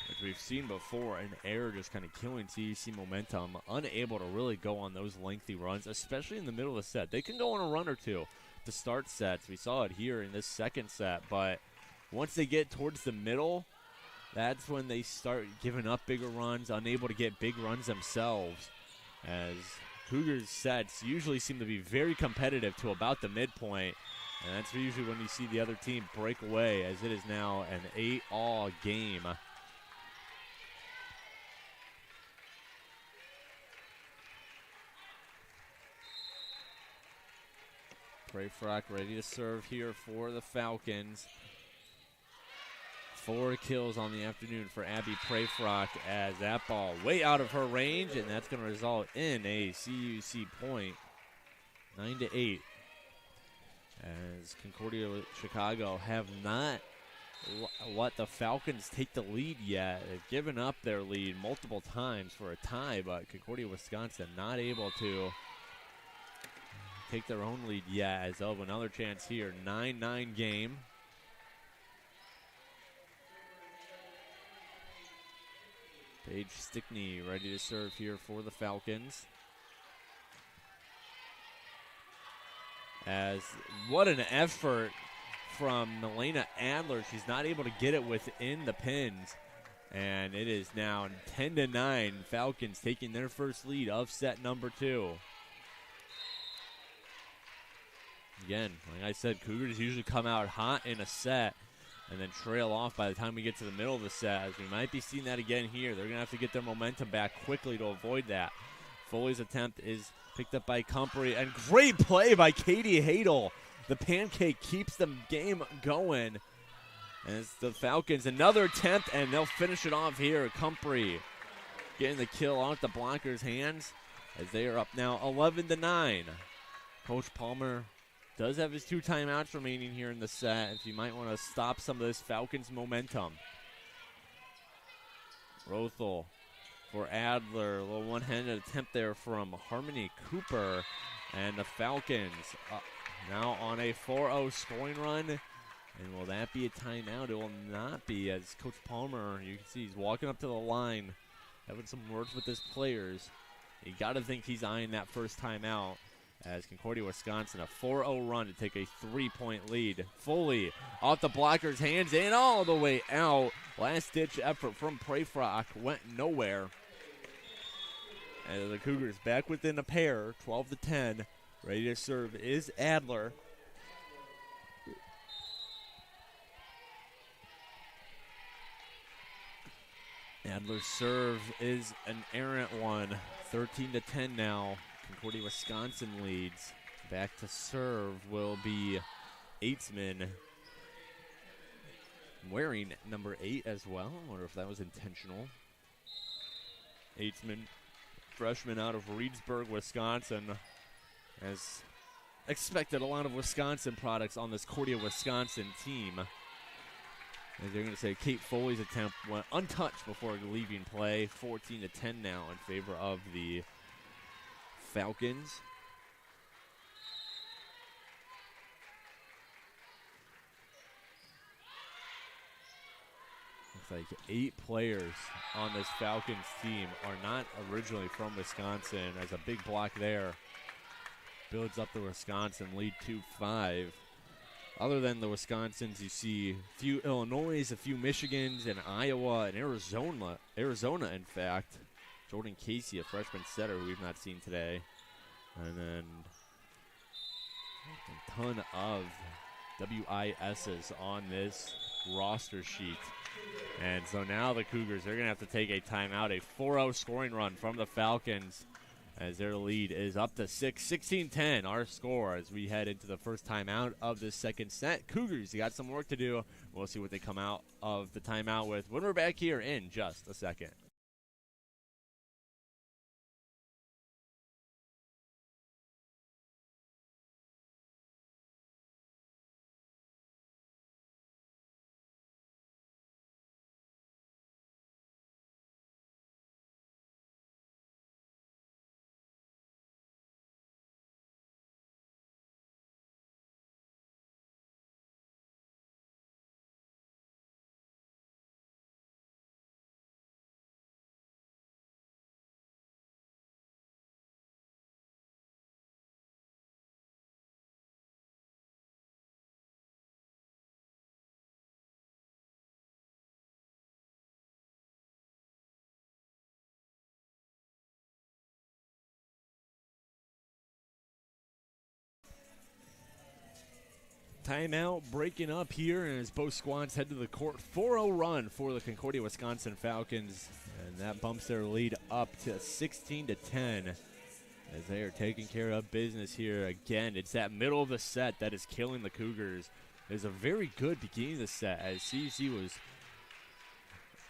which we've seen before, an error just kind of killing CUC momentum, unable to really go on those lengthy runs, especially in the middle of the set. They can go on a run or two to start sets. We saw it here in this second set, but once they get towards the middle, that's when they start giving up bigger runs, unable to get big runs themselves, as Cougars sets usually seem to be very competitive to about the midpoint, and that's usually when you see the other team break away, as it is now an 8-all game. Prayfrock ready to serve here for the Falcons. 4 kills on the afternoon for Abby Prayfrock as that ball way out of her range, and that's going to result in a CUC point, 9-8. As Concordia Chicago have not let the Falcons take the lead yet. They've given up their lead multiple times for a tie, but Concordia Wisconsin not able to take their own lead yet, as they'll have another chance here. 9-9 game. Paige Stickney ready to serve here for the Falcons. As what an effort from Milena Adler. She's not able to get it within the pins. And it is now 10-9. Falcons taking their first lead of set number 2. Again, like I said, Cougars usually come out hot in a set. and then trail off by the time we get to the middle of the set, as we might be seeing that again here. They're going to have to get their momentum back quickly to avoid that. Foley's attempt is picked up by Comfrey, and great play by Katie Hadel. The pancake keeps the game going. As the Falcons, another attempt, and they'll finish it off here. Comfrey getting the kill off the blockers' hands, as they are up now 11-9. Coach Palmer does have his 2 timeouts remaining here in the set, if you might want to stop some of this Falcons momentum. Rothel for Adler. A little one-handed attempt there from Harmony Cooper. And the Falcons now on a 4-0 scoring run. And will that be a timeout? It will not be, as Coach Palmer, you can see he's walking up to the line, having some words with his players. You got to think he's eyeing that first timeout, as Concordia, Wisconsin, a 4-0 run to take a 3-point lead. Foley off the blocker's hands and all the way out. Last-ditch effort from Prayfrock went nowhere. And the Cougars back within a pair, 12-10. Ready to serve is Adler. Adler's serve is an errant one. 13-10 now. Concordia, Wisconsin leads. Back to serve will be Eitzman, wearing number 8 as well. I wonder if that was intentional. Eitzman, freshman out of Reedsburg, Wisconsin, has expected a lot of Wisconsin products on this Concordia, Wisconsin team. As they're going to say Kate Foley's attempt went untouched before leaving play. 14-10 now in favor of the Falcons. Looks like 8 players on this Falcons team are not originally from Wisconsin, as a big block there builds up the Wisconsin lead to 5. Other than the Wisconsins, you see a few Illinois, a few Michigans, and Iowa, and Arizona, in fact. Jordan Casey, a freshman setter who we've not seen today. And then a ton of WISs on this roster sheet. And so now the Cougars, they're going to have to take a timeout, a 4-0 scoring run from the Falcons, as their lead is up to 6, 16-10, our score as we head into the first timeout of this second set. Cougars, you got some work to do. We'll see what they come out of the timeout with when we're back here in just a second. Timeout breaking up here, and as both squads head to the court, 4-0 run for the Concordia, Wisconsin Falcons, and that bumps their lead up to 16-10 as they are taking care of business here. Again, it's that middle of the set that is killing the Cougars. There's a very good beginning of the set, as CUC was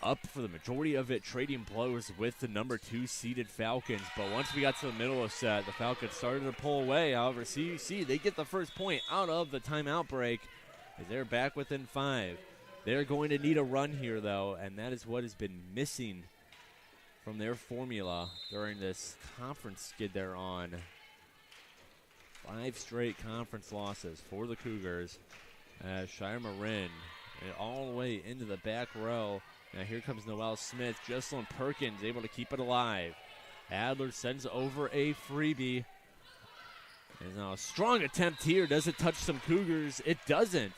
up for the majority of it, trading blows with the number 2 seeded Falcons. But once we got to the middle of the set, the Falcons started to pull away. However, CUC, they get the first point out of the timeout break as they're back within 5. They're going to need a run here, though, and that is what has been missing from their formula during this conference skid they're on. 5 straight conference losses for the Cougars as Shire Marin all the way into the back row. Now here comes Noelle Smith. Jesselyn Perkins able to keep it alive. Adler sends over a freebie. There's now a strong attempt here. Does it touch some Cougars? It doesn't.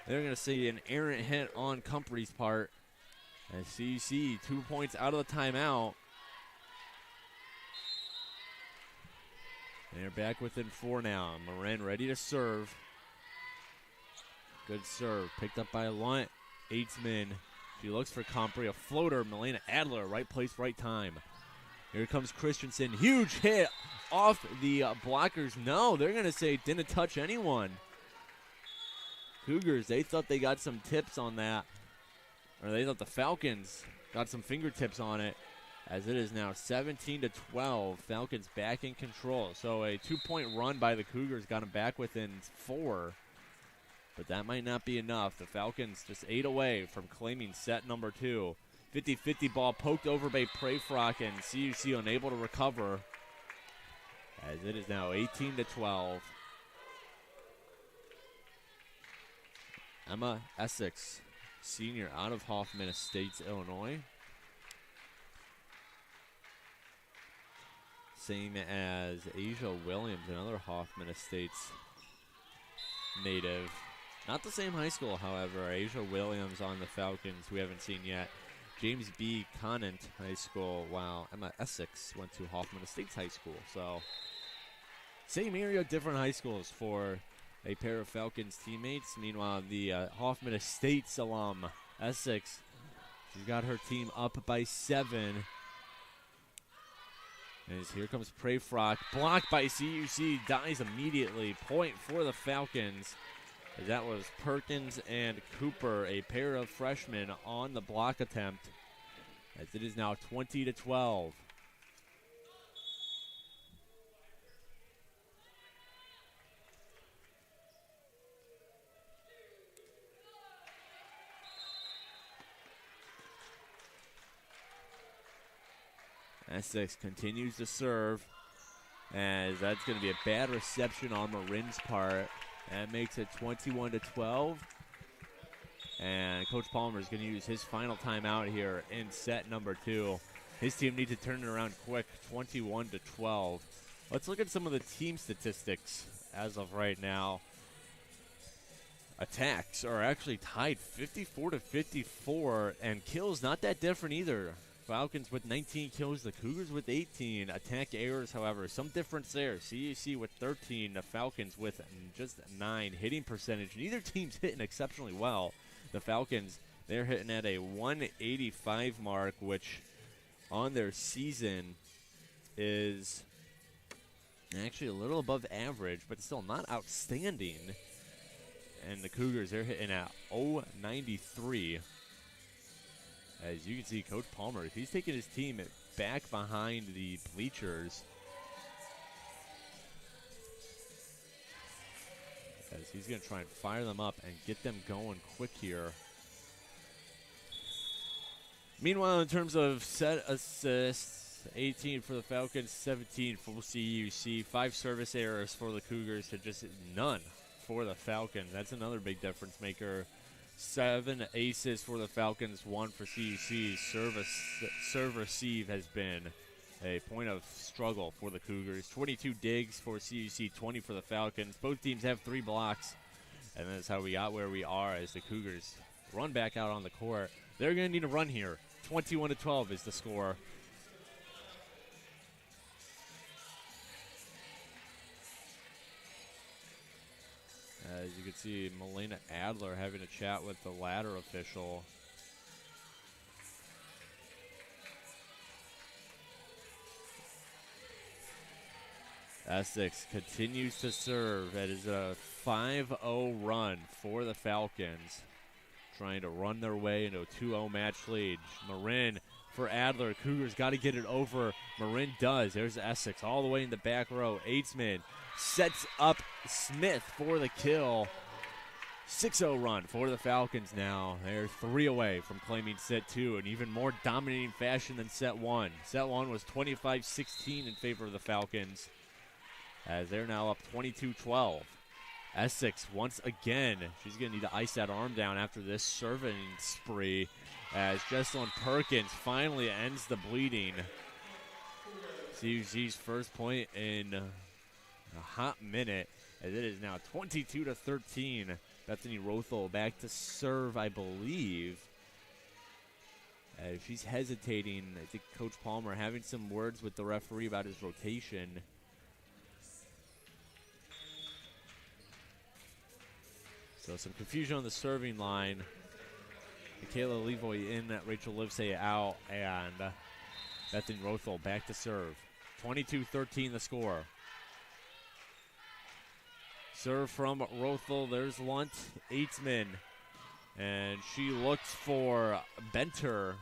They're going to see an errant hit on Comfrey's part. And CUC 2 points out of the timeout. They're back within 4 now. Marin ready to serve. Good serve. Picked up by Lunt. Eitzman. She looks for Compre. A floater. Milena Adler. Right place, right time. Here comes Christensen. Huge hit off the blockers. No, they're going to say didn't touch anyone. Cougars, they thought they got some tips on that. Or they thought the Falcons got some fingertips on it. As it is now 17-12. Falcons back in control. So a 2-point run by the Cougars got them back within 4. But that might not be enough. The Falcons just 8 away from claiming set number 2. 50-50 ball poked over by Prayfrock, and CUC unable to recover. As it is now 18-12. Emma Essex, senior out of Hoffman Estates, Illinois. Same as Asia Williams, another Hoffman Estates native. Not the same high school, however. Asia Williams on the Falcons, we haven't seen yet. James B. Conant High School, while Emma Essex went to Hoffman Estates High School. So, same area, different high schools for a pair of Falcons teammates. Meanwhile, the Hoffman Estates alum, Essex, she's got her team up by 7. As here comes Prayfrock, blocked by CUC, dies immediately. Point for the Falcons. As that was Perkins and Cooper, a pair of freshmen on the block attempt. As it is now 20-12. Essex continues to serve, as that's going to be a bad reception on Marin's part. That makes it 21-12. And Coach Palmer is going to use his final timeout here in set number 2. His team needs to turn it around quick, 21-12. Let's look at some of the team statistics as of right now. Attacks are actually tied 54-54, and kills not that different either. Falcons with 19 kills, the Cougars with 18. Attack errors, however, some difference there. CUC with 13, the Falcons with just 9. Hitting percentage, neither team's hitting exceptionally well. The Falcons, they're hitting at a 185 mark, which on their season is actually a little above average, but still not outstanding. And the Cougars, they're hitting at 093. As you can see, Coach Palmer, he's taking his team back behind the bleachers. As he's going to try and fire them up and get them going quick here. Meanwhile, in terms of set assists, 18 for the Falcons, 17 for CUC. 5 service errors for the Cougars to just none for the Falcons. That's another big difference maker. 7 aces for the Falcons, 1 for CUC. Serve receive has been a point of struggle for the Cougars. 22 digs for CUC, 20 for the Falcons. Both teams have 3 blocks, and that's how we got where we are as the Cougars run back out on the court. They're going to need a run here. 21-12 is the score. As you can see, Milena Adler having a chat with the ladder official. Essex continues to serve. That is a 5-0 run for the Falcons, trying to run their way into a 2-0 match lead. Marin for Adler. Cougars got to get it over. Marin does. There's Essex all the way in the back row. Eitzman sets up Smith for the kill. 6-0 run for the Falcons now. They're 3 away from claiming set 2 in even more dominating fashion than set 1. Set 1 was 25-16 in favor of the Falcons, as they're now up 22-12. Essex, once again, she's going to need to ice that arm down after this serving spree, as Jesselyn Perkins finally ends the bleeding. CUC's first point in a hot minute, as it is now 22-13. Bethany Rothel back to serve, I believe. She's hesitating. I think Coach Palmer having some words with the referee about his rotation. So some confusion on the serving line. Michaela Levoy in, Rachel Livesay out, and Bethany Rothel back to serve. 22-13 the score. Serve from Rothel. There's Lunt, Eitzman. And she looks for Benter,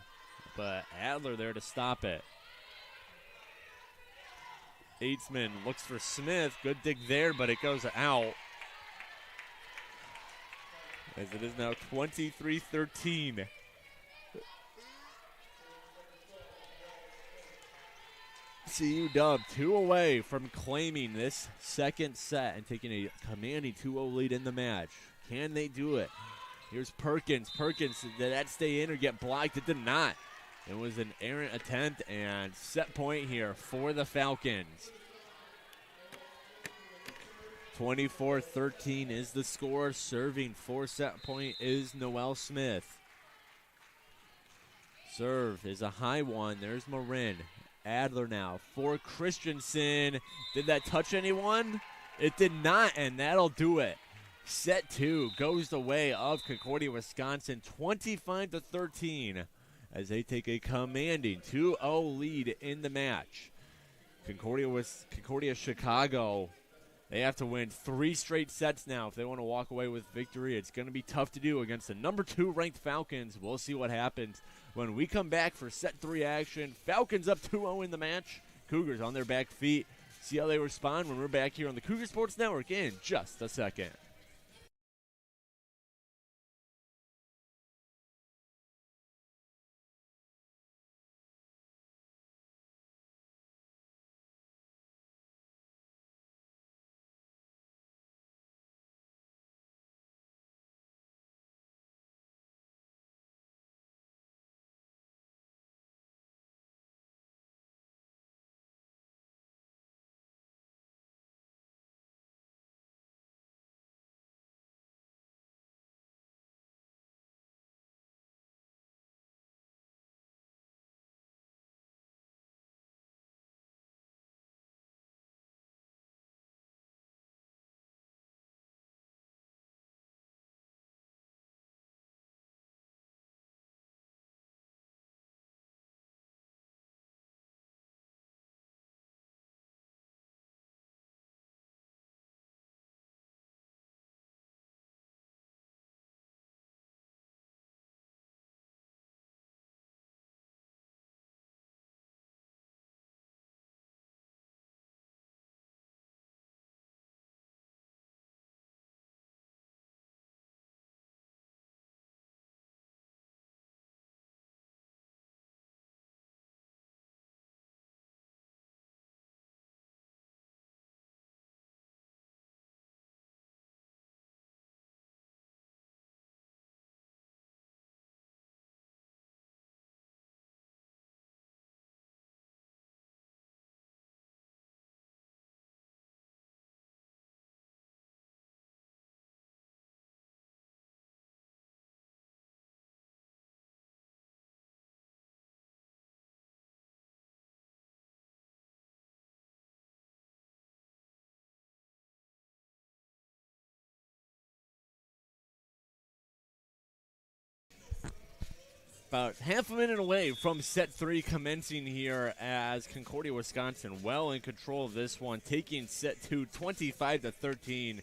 but Adler there to stop it. Eitzman looks for Smith. Good dig there, but it goes out. As it is now 23-13. CU Dub 2 away from claiming this second set and taking a commanding 2-0 lead in the match. Can they do it? Here's Perkins. Perkins, did that stay in or get blocked? It did not. It was an errant attempt, and set point here for the Falcons. 24-13 is the score. Serving for set point is Noelle Smith. Serve is a high one. There's Marin. Adler now for Christensen. Did that touch anyone? It did not, and that'll do it. Set 2 goes the way of Concordia, Wisconsin, 25-13, as they take a commanding 2-0 lead in the match. Concordia Chicago, they have to win 3 straight sets now if they want to walk away with victory. It's going to be tough to do against the number 2 ranked Falcons. We'll see what happens when we come back for set 3 action. Falcons up 2-0 in the match. Cougars on their back feet. See how they respond when we're back here on the Cougar Sports Network in just a second. About half a minute away from set 3 commencing here as Concordia, Wisconsin well in control of this one, taking set 2 25-13.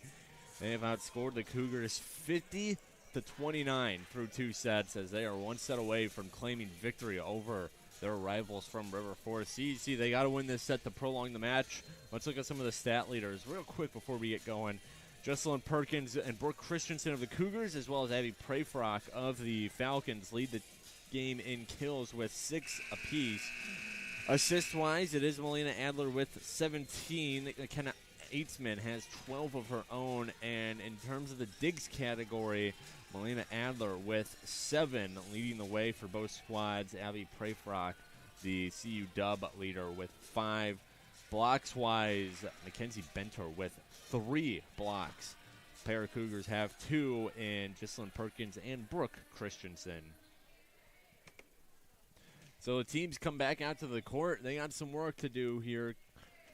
They have outscored the Cougars 50-29 through 2 sets as they are 1 set away from claiming victory over their rivals from River Forest. CUC, they got to win this set to prolong the match. Let's look at some of the stat leaders real quick before we get going. Jesselyn Perkins and Brooke Christensen of the Cougars, as well as Abby Prayfrock of the Falcons, lead the game in kills with 6 apiece. Assist-wise, it is Melina Adler with 17. Kenna Eitzman has 12 of her own. And in terms of the digs category, Melina Adler with 7, leading the way for both squads. Abby Prayfrock, the CU Dub leader, with 5. Blocks-wise, Mackenzie Benter with 3 blocks. Pair of Cougars have 2 in Jesselyn Perkins and Brooke Christensen. So the teams come back out to the court. They got some work to do here.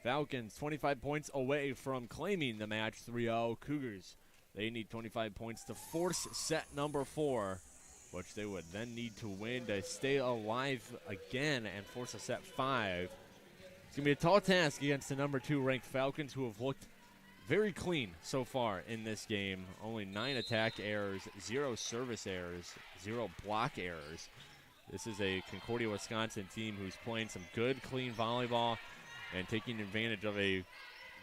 Falcons 25 points away from claiming the match 3-0. Cougars They need 25 points to force set number 4, which they would then need to win to stay alive again and force a set 5. It's going to be a tall task against the number 2 ranked Falcons, who have looked very clean so far in this game. Only 9 attack errors, 0 service errors, 0 block errors. This is a Concordia, Wisconsin team who's playing some good, clean volleyball and taking advantage of a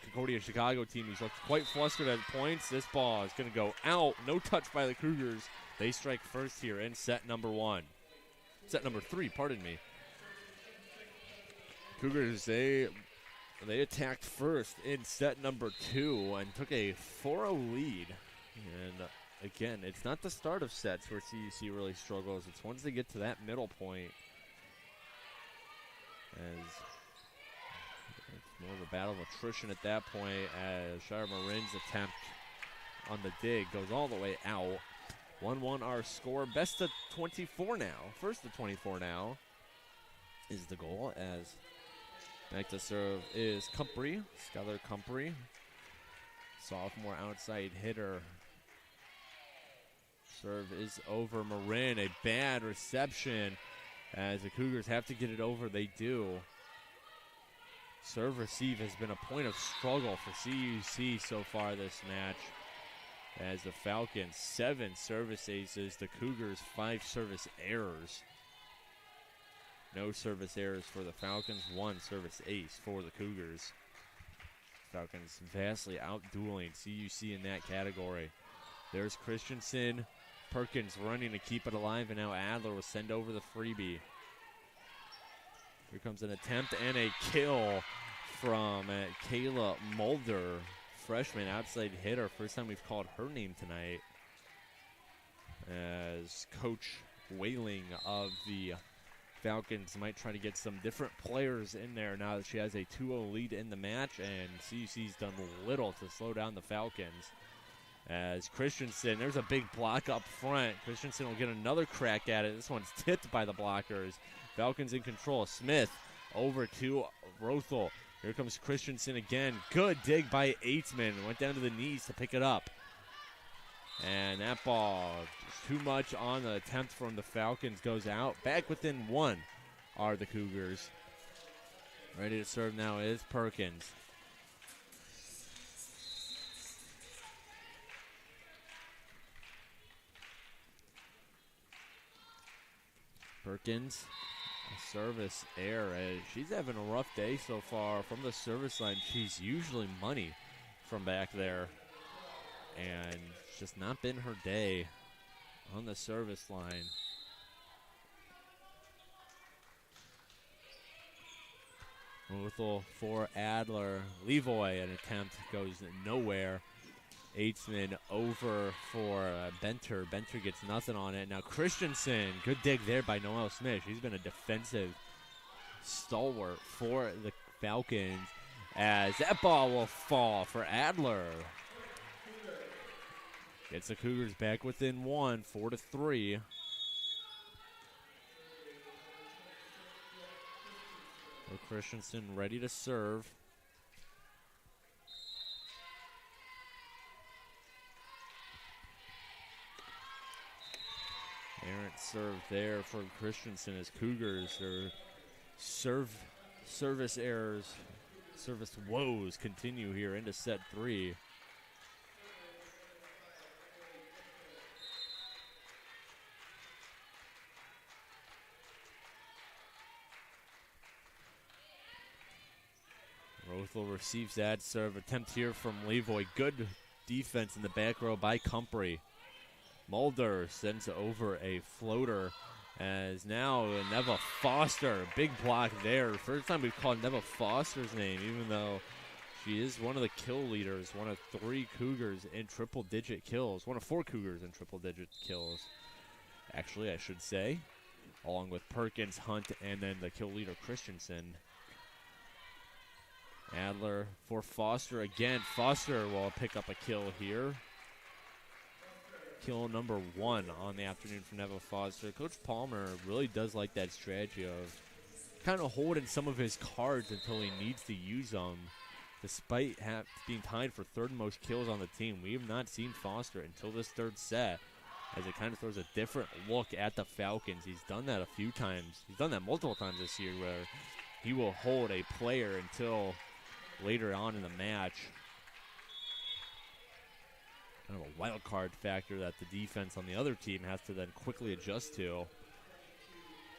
Concordia, Chicago team who's looked quite flustered at points. This ball is going to go out. No touch by the Cougars. They strike first here in set number 1. Set number 3, pardon me. Cougars, they attacked first in set number 2 and took a 4-0 lead. And again, it's not the start of sets where CUC really struggles. It's once they get to that middle point. As it's more of a battle of attrition at that point, as Shire Marin's attempt on the dig goes all the way out. 1-1 our score. Best of 24 now. First to 24 now is the goal, as back to serve is Cumpry, Skylar Cumpry, sophomore outside hitter. Serve is over Marin. A bad reception as the Cougars have to get it over. They do. Serve receive has been a point of struggle for CUC so far this match, as the Falcons 7 service aces, the Cougars 5 service errors. No service errors for the Falcons, 1 service ace for the Cougars. Falcons vastly outdueling CUC in that category. There's Christensen. Perkins running to keep it alive, and now Adler will send over the freebie. Here comes an attempt and a kill from Kayla Mulder, freshman outside hitter. First time we've called her name tonight, as Coach Whaling of the Falcons might try to get some different players in there now that she has a 2-0 lead in the match, and CUC's done little to slow down the Falcons. As Christensen, there's a big block up front. Christensen will get another crack at it. This one's tipped by the blockers. Falcons in control. Smith over to Rothel. Here comes Christensen again. Good dig by Eitzman. Went down to the knees to pick it up. And that ball, just too much on the attempt from the Falcons, goes out. Back within 1 are the Cougars. Ready to serve now is Perkins. Perkins, a service error. She's having a rough day so far from the service line. She's usually money from back there, and it's just not been her day on the service line. Ruthel for Adler. Levoy, an attempt goes nowhere. Eitzman over for Benter. Benter gets nothing on it. Now Christensen, good dig there by Noelle Smith. She's been a defensive stalwart for the Falcons, as that ball will fall for Adler. Gets the Cougars back within 1, 4-3. Christensen ready to serve. Errant serve there for Christensen, as Cougars, their service errors, service woes continue here into set 3. Rothel receives that serve attempt here from Levoy. Good defense in the back row by Cumpry. Mulder sends over a floater, as now Neva Foster, big block there. First time we've called Neva Foster's name, even though she is one of the kill leaders, one of 3 Cougars in triple-digit kills, one of 4 Cougars in triple-digit kills, actually, I should say, along with Perkins, Hunt, and then the kill leader Christensen. Adler for Foster again. Foster will pick up a kill here. Kill number 1 on the afternoon for Neva Foster. Coach Palmer really does like that strategy of kind of holding some of his cards until he needs to use them. despite being tied for third most kills on the team. We have not seen Foster until this third set, as it kind of throws a different look at the Falcons. He's done that a few times. He's done that multiple times this year, where he will hold a player until later on in the match. Kind of a wild card factor that the defense on the other team has to then quickly adjust to.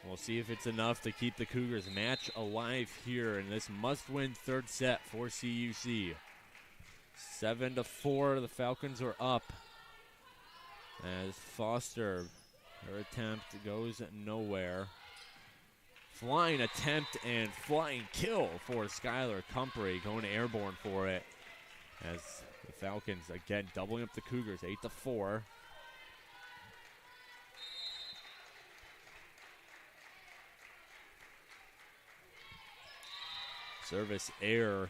We'll see if it's enough to keep the Cougars match alive here in this must-win third set for CUC. 7-4, the Falcons are up. As Foster, her attempt goes nowhere. Flying attempt and flying kill for Skylar Comfrey, going airborne for it. As the Falcons, again, doubling up the Cougars, 8-4. Service error,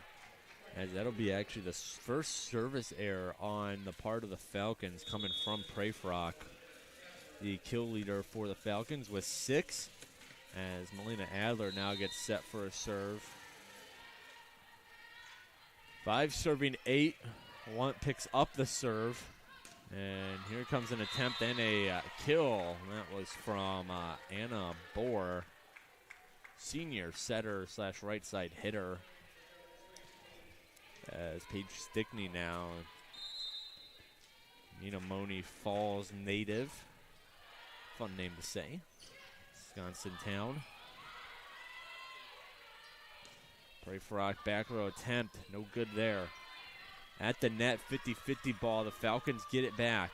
as that'll be actually the first service error on the part of the Falcons coming from Prayfrock, the kill leader for the Falcons with 6, as Melina Adler now gets set for a serve. 5 serving 8, 1 picks up the serve, and here comes an attempt and a kill. That was from Anna Bohr, senior setter / right side hitter. As Paige Stickney now, Nina Moni Falls native. Fun name to say. Wisconsin town. Prayfrock back row attempt, no good there. At the net, 50-50 ball. The Falcons get it back.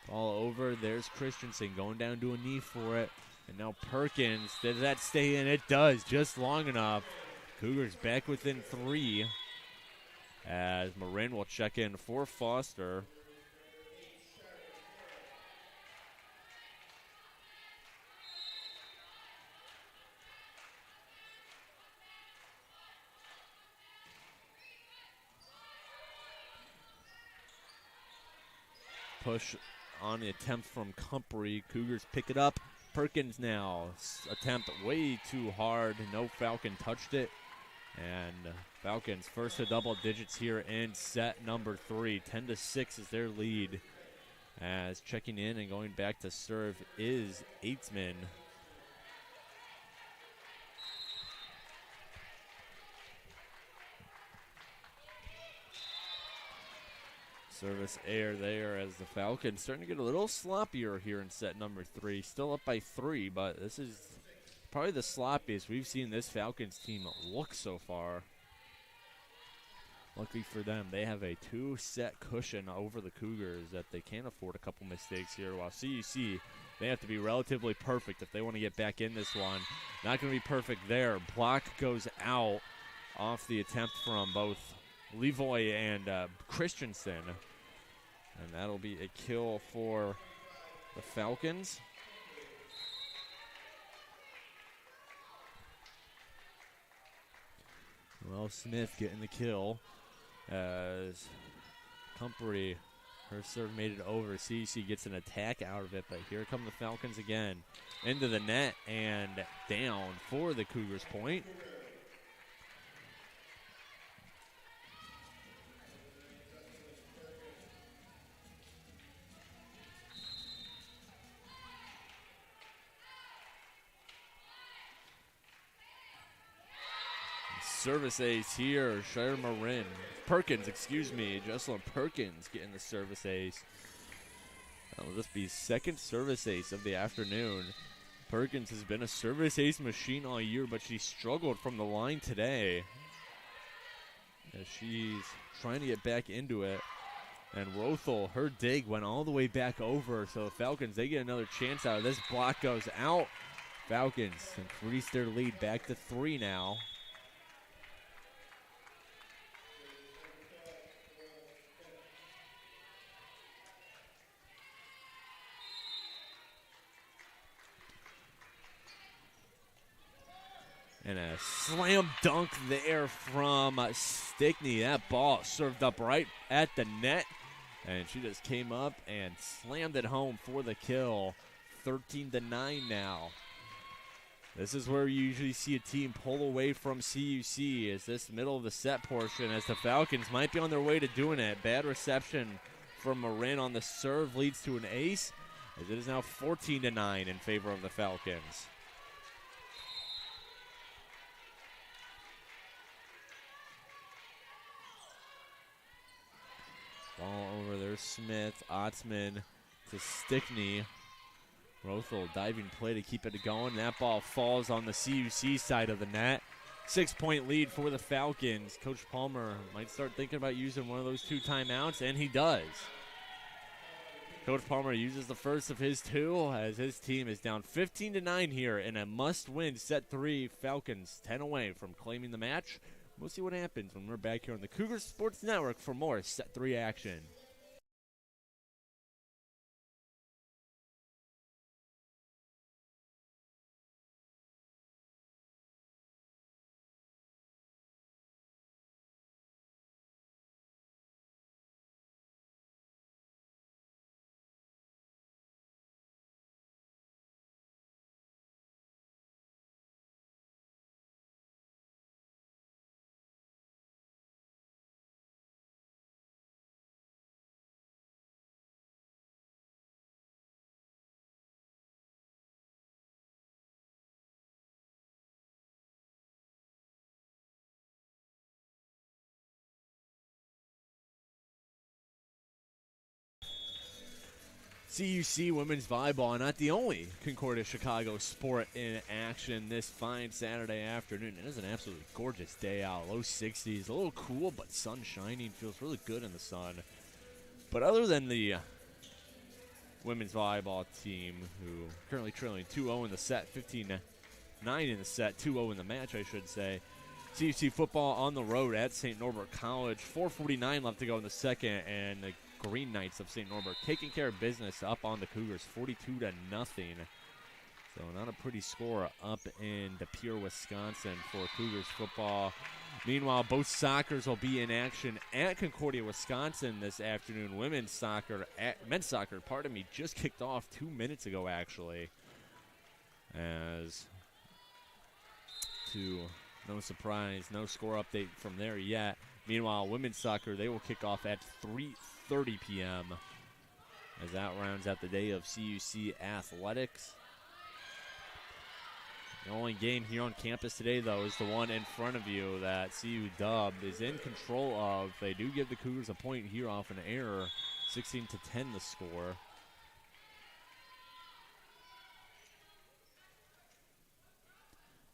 Ball over. There's Christensen going down to a knee for it. And now Perkins, does that stay in? It does, just long enough. Cougars back within 3. As Marin will check in for Foster. Push on the attempt from Comfrey. Cougars pick it up. Perkins now. Attempt way too hard. No Falcon touched it. And Falcons first to double digits here in set number 3. 10-6 is their lead. As checking in and going back to serve is Eitzman. Service error there as the Falcons starting to get a little sloppier here in set number 3. Still up by 3, but this is probably the sloppiest we've seen this Falcons team look so far. Luckily for them, they have a 2-set cushion over the Cougars that they can't afford a couple mistakes here, while CUC, they have to be relatively perfect if they want to get back in this one. Not going to be perfect there. Block goes out off the attempt from both Levoy and Christensen. And that'll be a kill for the Falcons. Well, Smith getting the kill as Comfrey, her serve made it over. CUC gets an attack out of it, but here come the Falcons again. Into the net and down for the Cougars point. Service ace here, Shire Marin. Perkins, excuse me. Jocelyn Perkins getting the service ace. That'll just be second service ace of the afternoon. Perkins has been a service ace machine all year, but she struggled from the line today as she's trying to get back into it. And Rothel, her dig went all the way back over, so the Falcons, they get another chance out of this. Block goes out. Falcons increase their lead back to 3 now. And a slam dunk there from Stickney. That ball served up right at the net. And she just came up and slammed it home for the kill. 13-9 now. This is where you usually see a team pull away from CUC, is this middle of the set portion, as the Falcons might be on their way to doing it. Bad reception from Marin on the serve leads to an ace, as it is now 14-9 in favor of the Falcons. Ball over there, Smith, Otzman to Stickney. Rothel diving play to keep it going. That ball falls on the CUC side of the net. 6-point lead for the Falcons. Coach Palmer might start thinking about using one of those 2 timeouts, and he does. Coach Palmer uses the first of his 2 as his team is down 15-9 here in a must-win set 3. Falcons 10 away from claiming the match. We'll see what happens when we're back here on the Cougar Sports Network for more set 3 action. CUC women's volleyball, not the only Concordia Chicago sport in action this fine Saturday afternoon. It is an absolutely gorgeous day out. Low 60s, a little cool, but sun shining. Feels really good in the sun. But other than the women's volleyball team, who currently trailing 2-0 in the set, 15-9 in the set, 2-0 in the match, I should say. CUC football on the road at St. Norbert College. 4:49 left to go in the second, and the Green Knights of St. Norbert taking care of business up on the Cougars, 42-0. So not a pretty score up in De Pere, Wisconsin for Cougars football. Meanwhile, both soccers will be in action at Concordia, Wisconsin this afternoon. Men's soccer, just kicked off 2 minutes ago, actually. As to no surprise, no score update from there yet. Meanwhile, women's soccer, they will kick off at 3:30 p.m. as that rounds out the day of CUC athletics. The only game here on campus today, though, is the one in front of you that CU Dub is in control of. They do give the Cougars a point here off an error, 16-10 the score.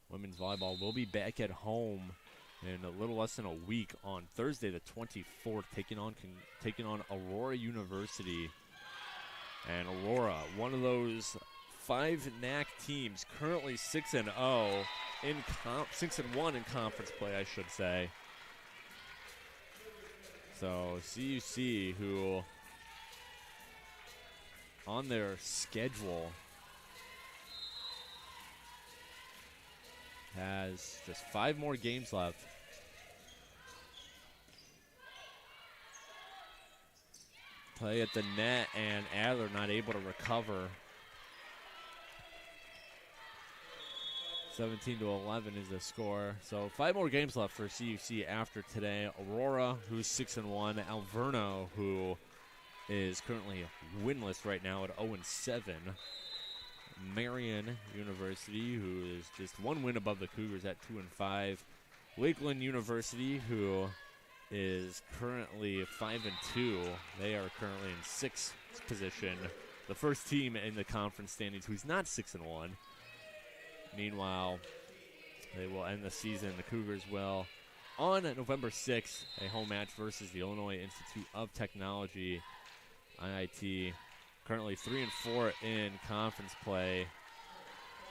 Women's volleyball will be back at home in a little less than a week on Thursday the 24th, taking on Aurora University. And Aurora, one of those 5 NAC teams, currently 6-0 6-1 in conference play, I should say. So CUC, who on their schedule has just 5 more games left. Play at the net, and Adler not able to recover. 17-11 is the score. So 5 more games left for CUC after today. Aurora, who's 6-1. Alverno, who is currently winless right now at 0-7. Marion University, who is just 1 win above the Cougars at 2-5. Lakeland University, who is currently 5-2. They are currently in 6th position. The first team in the conference standings who's not 6-1. Meanwhile, they will end the season. The Cougars will, on November 6th, a home match versus the Illinois Institute of Technology, IIT. Currently 3-4 in conference play,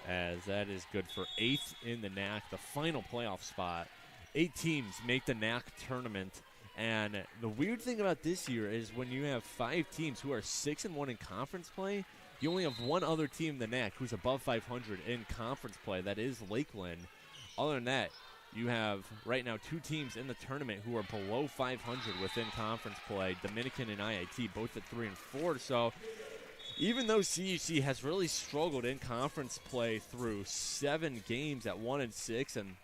as that is good for 8th in the NAC, the final playoff spot. 8 teams make the NAC tournament, and the weird thing about this year is when you have 5 teams who are 6-1 in conference play, you only have one other team in the NAC who's above 500 in conference play. That is Lakeland. Other than that, you have right now 2 teams in the tournament who are below 500 within conference play. Dominican and IIT both at 3-4. So even though CUC has really struggled in conference play through 7 games at 1-6, and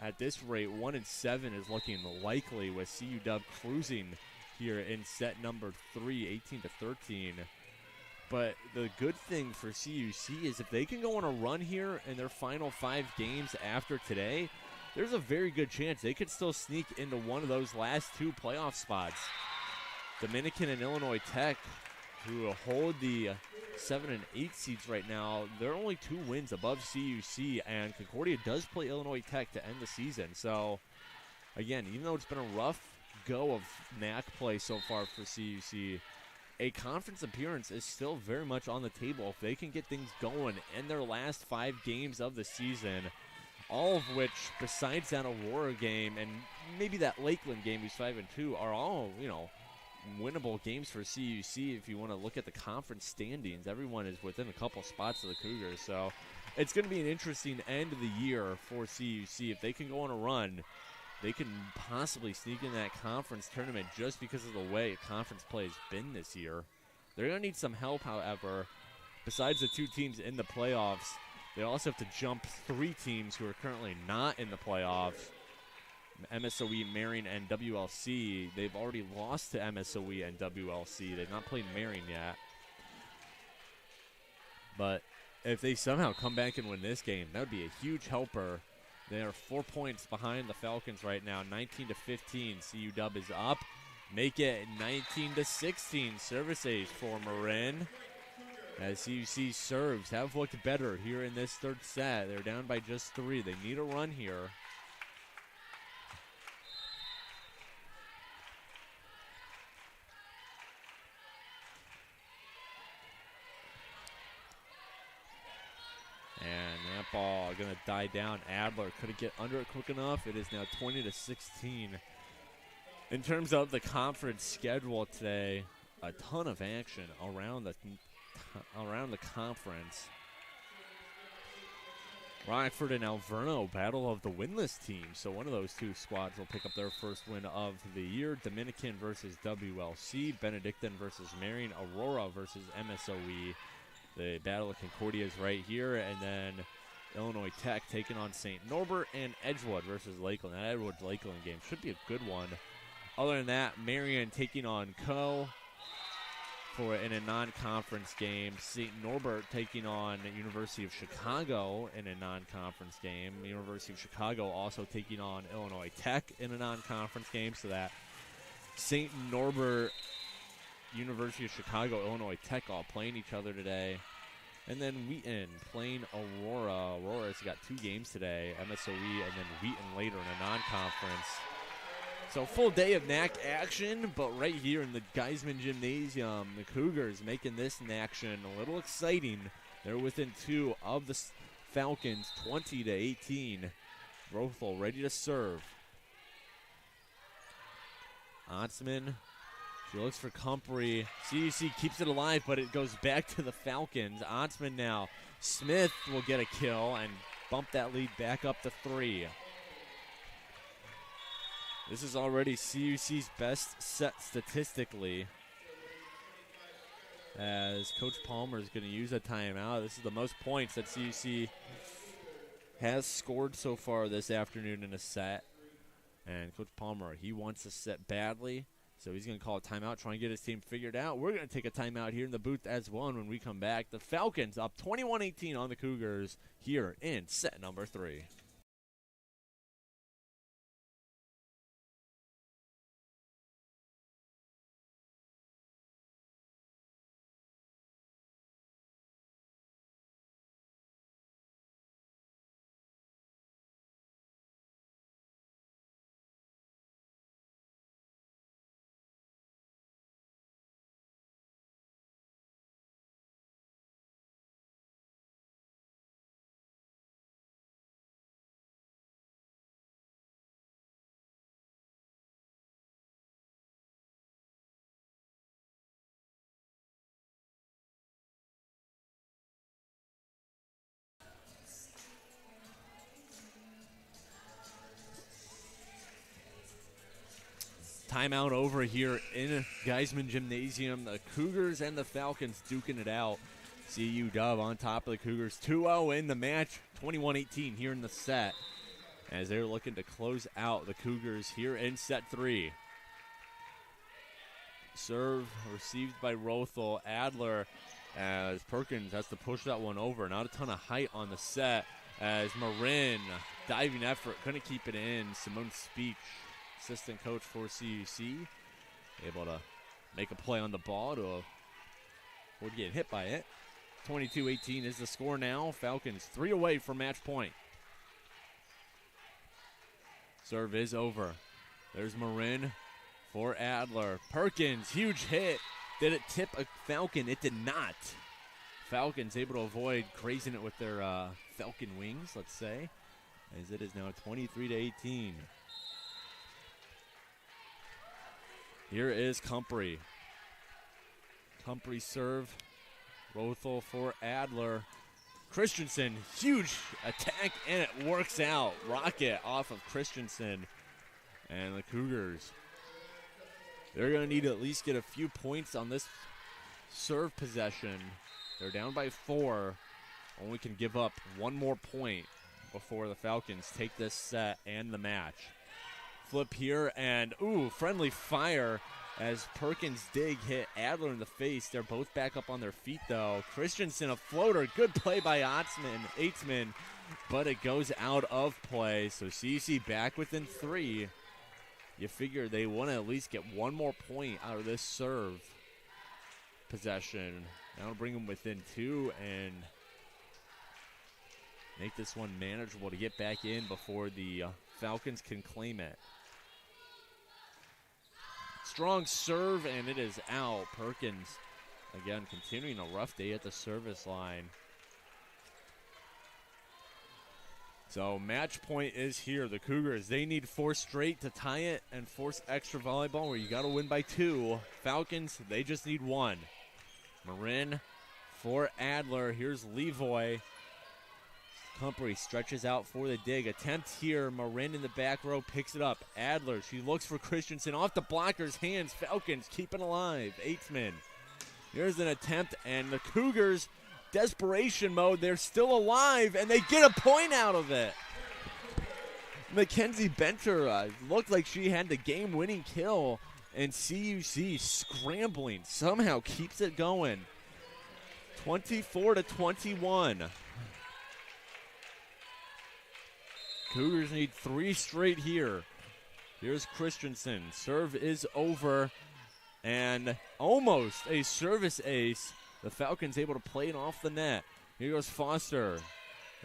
at this rate, 1-7 is looking likely with CU Dub cruising here in set number 3, 18-13. But the good thing for CUC is if they can go on a run here in their final 5 games after today, there's a very good chance they could still sneak into one of those last 2 playoff spots. Dominican and Illinois Tech, who hold the 7 and 8 seeds right now, they're only 2 wins above CUC, and Concordia does play Illinois Tech to end the season. So, again, even though it's been a rough go of NAC play so far for CUC, a conference appearance is still very much on the table if they can get things going in their last 5 games of the season, all of which, besides that Aurora game and maybe that Lakeland game, who's 5-2, are all, winnable games for CUC. If you want to look at the conference standings, everyone is within a couple spots of the Cougars. So it's going to be an interesting end of the year for CUC. If they can go on a run, they can possibly sneak in that conference tournament just because of the way conference play has been this year. They're going to need some help, however. Besides the 2 teams in the playoffs, they also have to jump 3 teams who are currently not in the playoffs. MSOE, Marion, and WLC. They've already lost to MSOE and WLC. They've not played Marion yet. But if they somehow come back and win this game, that would be a huge helper. They are 4 points behind the Falcons right now, 19-15. CU Dub is up. Make it 19-16. Service ace for Marin. As CUC serves have looked better here in this 3rd set. They're down by just 3. They need a run here. And that ball going to die down. Adler couldn't get under it quick enough. It is now 20-16. In terms of the conference schedule today, a ton of action around the conference. Rockford and Alverno battle of the winless teams. So one of those 2 squads will pick up their first win of the year. Dominican versus WLC. Benedictine versus Marion. Aurora versus MSOE. The Battle of Concordia is right here, and then Illinois Tech taking on St. Norbert, and Edgewood versus Lakeland. That Edgewood-Lakeland game should be a good one. Other than that, Marion taking on Co. in a non-conference game. St. Norbert taking on University of Chicago in a non-conference game. University of Chicago also taking on Illinois Tech in a non-conference game, so that St. Norbert, University of Chicago, Illinois Tech all playing each other today. And then Wheaton playing Aurora. Aurora's got 2 games today, MSOE and then Wheaton later in a non-conference. So full day of NAC action, but right here in the Geisman Gymnasium, the Cougars making this in action a little exciting. They're within 2 of the Falcons, 20-18. Rothel ready to serve. Otzman. She looks for Comfrey. CUC keeps it alive, but it goes back to the Falcons. Otzman now. Smith will get a kill and bump that lead back up to 3. This is already CUC's best set statistically, as Coach Palmer is going to use a timeout. This is the most points that CUC has scored so far this afternoon in a set. And Coach Palmer, he wants to set badly. So he's going to call a timeout, try and get his team figured out. We're going to take a timeout here in the booth as well. And when we come back, the Falcons up 21-18 on the Cougars here in set number 3. Timeout over here in Geisman Gymnasium. The Cougars and the Falcons duking it out. CU Dub on top of the Cougars. 2-0 in the match. 21-18 here in the set, as they're looking to close out the Cougars here in set 3. Serve received by Rothel. Adler, as Perkins has to push that one over. Not a ton of height on the set, as Marin, diving effort, couldn't keep it in. Simone Speech, assistant coach for CUC, able to make a play on the ball to avoid getting hit by it. 22-18 is the score now. Falcons 3 away from match point. Serve is over. There's Marin for Adler. Perkins, huge hit. Did it tip a Falcon? It did not. Falcons able to avoid grazing it with their Falcon wings, let's say, as it is now 23-18. Here is Comfrey. Comfrey serve. Rothel for Adler. Christensen, huge attack, and it works out. Rocket off of Christensen. And the Cougars, they're going to need to at least get a few points on this serve possession. They're down by 4. Only can give up one more point before the Falcons take this set and the match. Flip here, and friendly fire as Perkins' dig hit Adler in the face. They're both back up on their feet, though. Christensen, a floater. Good play by Eitzman, but it goes out of play. So CUC back within 3. You figure they want to at least get one more point out of this serve possession. That'll bring them within 2 and make this one manageable to get back in before the Falcons can claim it. Strong serve, and it is out. Perkins, again, continuing a rough day at the service line. So match point is here. The Cougars, they need 4 straight to tie it and force extra volleyball where you got to win by 2. Falcons, they just need 1. Marin for Adler. Here's Levoy. Comfrey stretches out for the dig. Attempt here. Marin in the back row picks it up. Adler, she looks for Christensen off the blocker's hands. Falcons keeping alive. Eitzman. Here's an attempt, and the Cougars, desperation mode. They're still alive, and they get a point out of it. Mackenzie Benter looked like she had the game-winning kill, and CUC scrambling somehow keeps it going. 24-21. Cougars need 3 straight here. Here's Christensen. Serve is over, and almost a service ace. The Falcons able to play it off the net. Here goes Foster.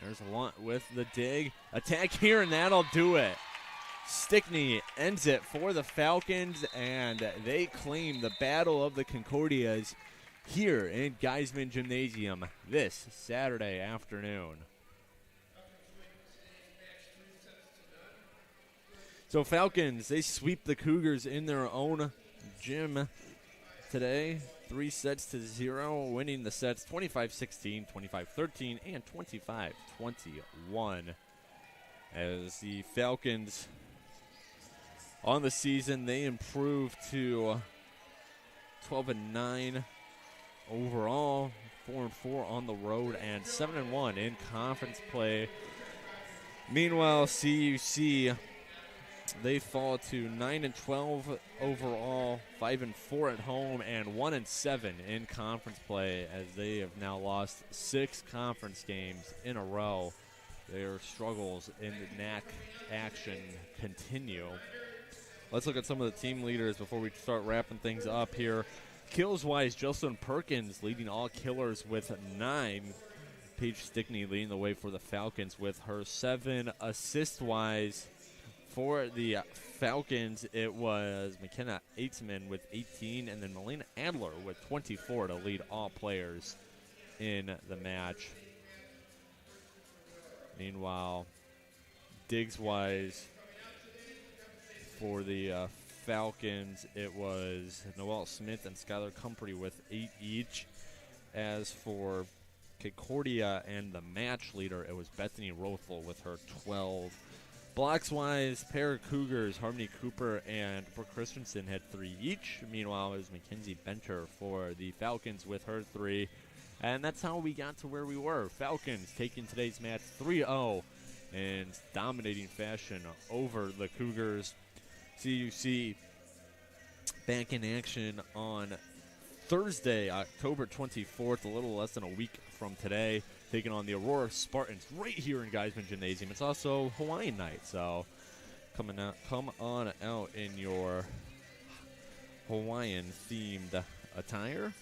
There's a lot with the dig. Attack here, and that'll do it. Stickney ends it for the Falcons, and they claim the Battle of the Concordias here in Geisman Gymnasium this Saturday afternoon. So Falcons, they sweep the Cougars in their own gym today. 3-0, winning the sets 25-16, 25-13, and 25-21. As the Falcons on the season, they improved to 12-9 overall, 4-4 on the road, and 7-1 in conference play. Meanwhile, CUC, they fall to 9-12 overall, 5-4 at home, and 1-7 in conference play, as they have now lost 6 conference games in a row. Their struggles in the NAC action continue. Let's look at some of the team leaders before we start wrapping things up here. Kills-wise, Jocelyn Perkins leading all killers with 9. Paige Stickney leading the way for the Falcons with her 7. Assist-wise, for the Falcons, it was McKenna Eitzman with 18, and then Melina Adler with 24 to lead all players in the match. Meanwhile, digs-wise, for the Falcons, it was Noelle Smith and Skylar Comfrey with 8 each. As for Concordia and the match leader, it was Bethany Rothel with her 12. Blocks-wise, pair of Cougars, Harmony Cooper and Brooke Christensen had 3 each. Meanwhile, it was Mackenzie Benter for the Falcons with her 3. And that's how we got to where we were. Falcons taking today's match 3-0 in dominating fashion over the Cougars. CUC back in action on Thursday, October 24th, a little less than a week from today, taking on the Aurora Spartans right here in Geisman Gymnasium. It's also Hawaiian night, so come on out in your Hawaiian-themed attire.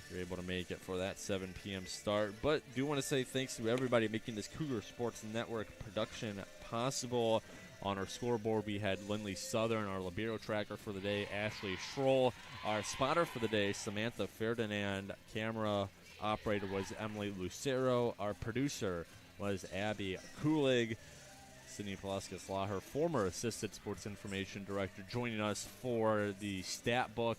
If you're able to make it for that 7 p.m. start. But do want to say thanks to everybody making this Cougar Sports Network production possible. On our scoreboard, we had Lindley Southern, our libero tracker for the day, Ashley Schroll. Our spotter for the day, Samantha Ferdinand. Camera operator was Emily Lucero. Our producer was Abby Kulig. Sydney Palaskis-Law, her former assistant sports information director, joining us for the stat book.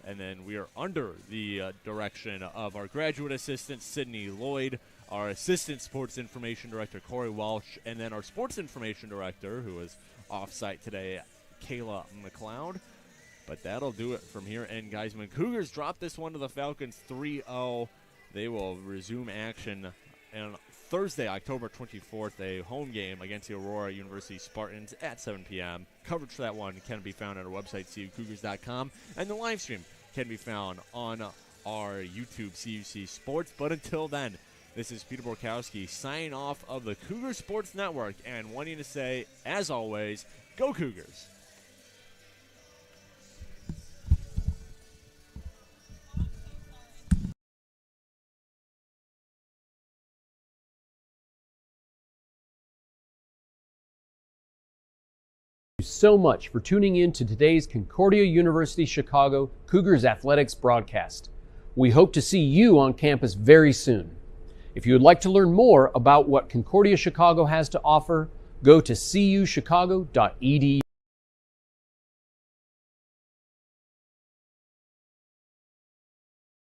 And then we are under the direction of our graduate assistant, Sydney Lloyd, our assistant sports information director, Corey Welsh, and then our sports information director, who is off-site today, Kayla McLeod. But that'll do it from here in Geisman. Cougars drop this one to the Falcons 3-0. They will resume action on Thursday, October 24th, a home game against the Aurora University Spartans at 7 p.m. Coverage for that one can be found on our website, cucougars.com, and the live stream can be found on our YouTube, CUC Sports. But until then, this is Peter Borkowski signing off of the Cougar Sports Network and wanting to say, as always, go Cougars. So much for tuning in to today's Concordia University Chicago Cougars Athletics broadcast. We hope to see you on campus very soon. If you would like to learn more about what Concordia Chicago has to offer, go to cuchicago.edu.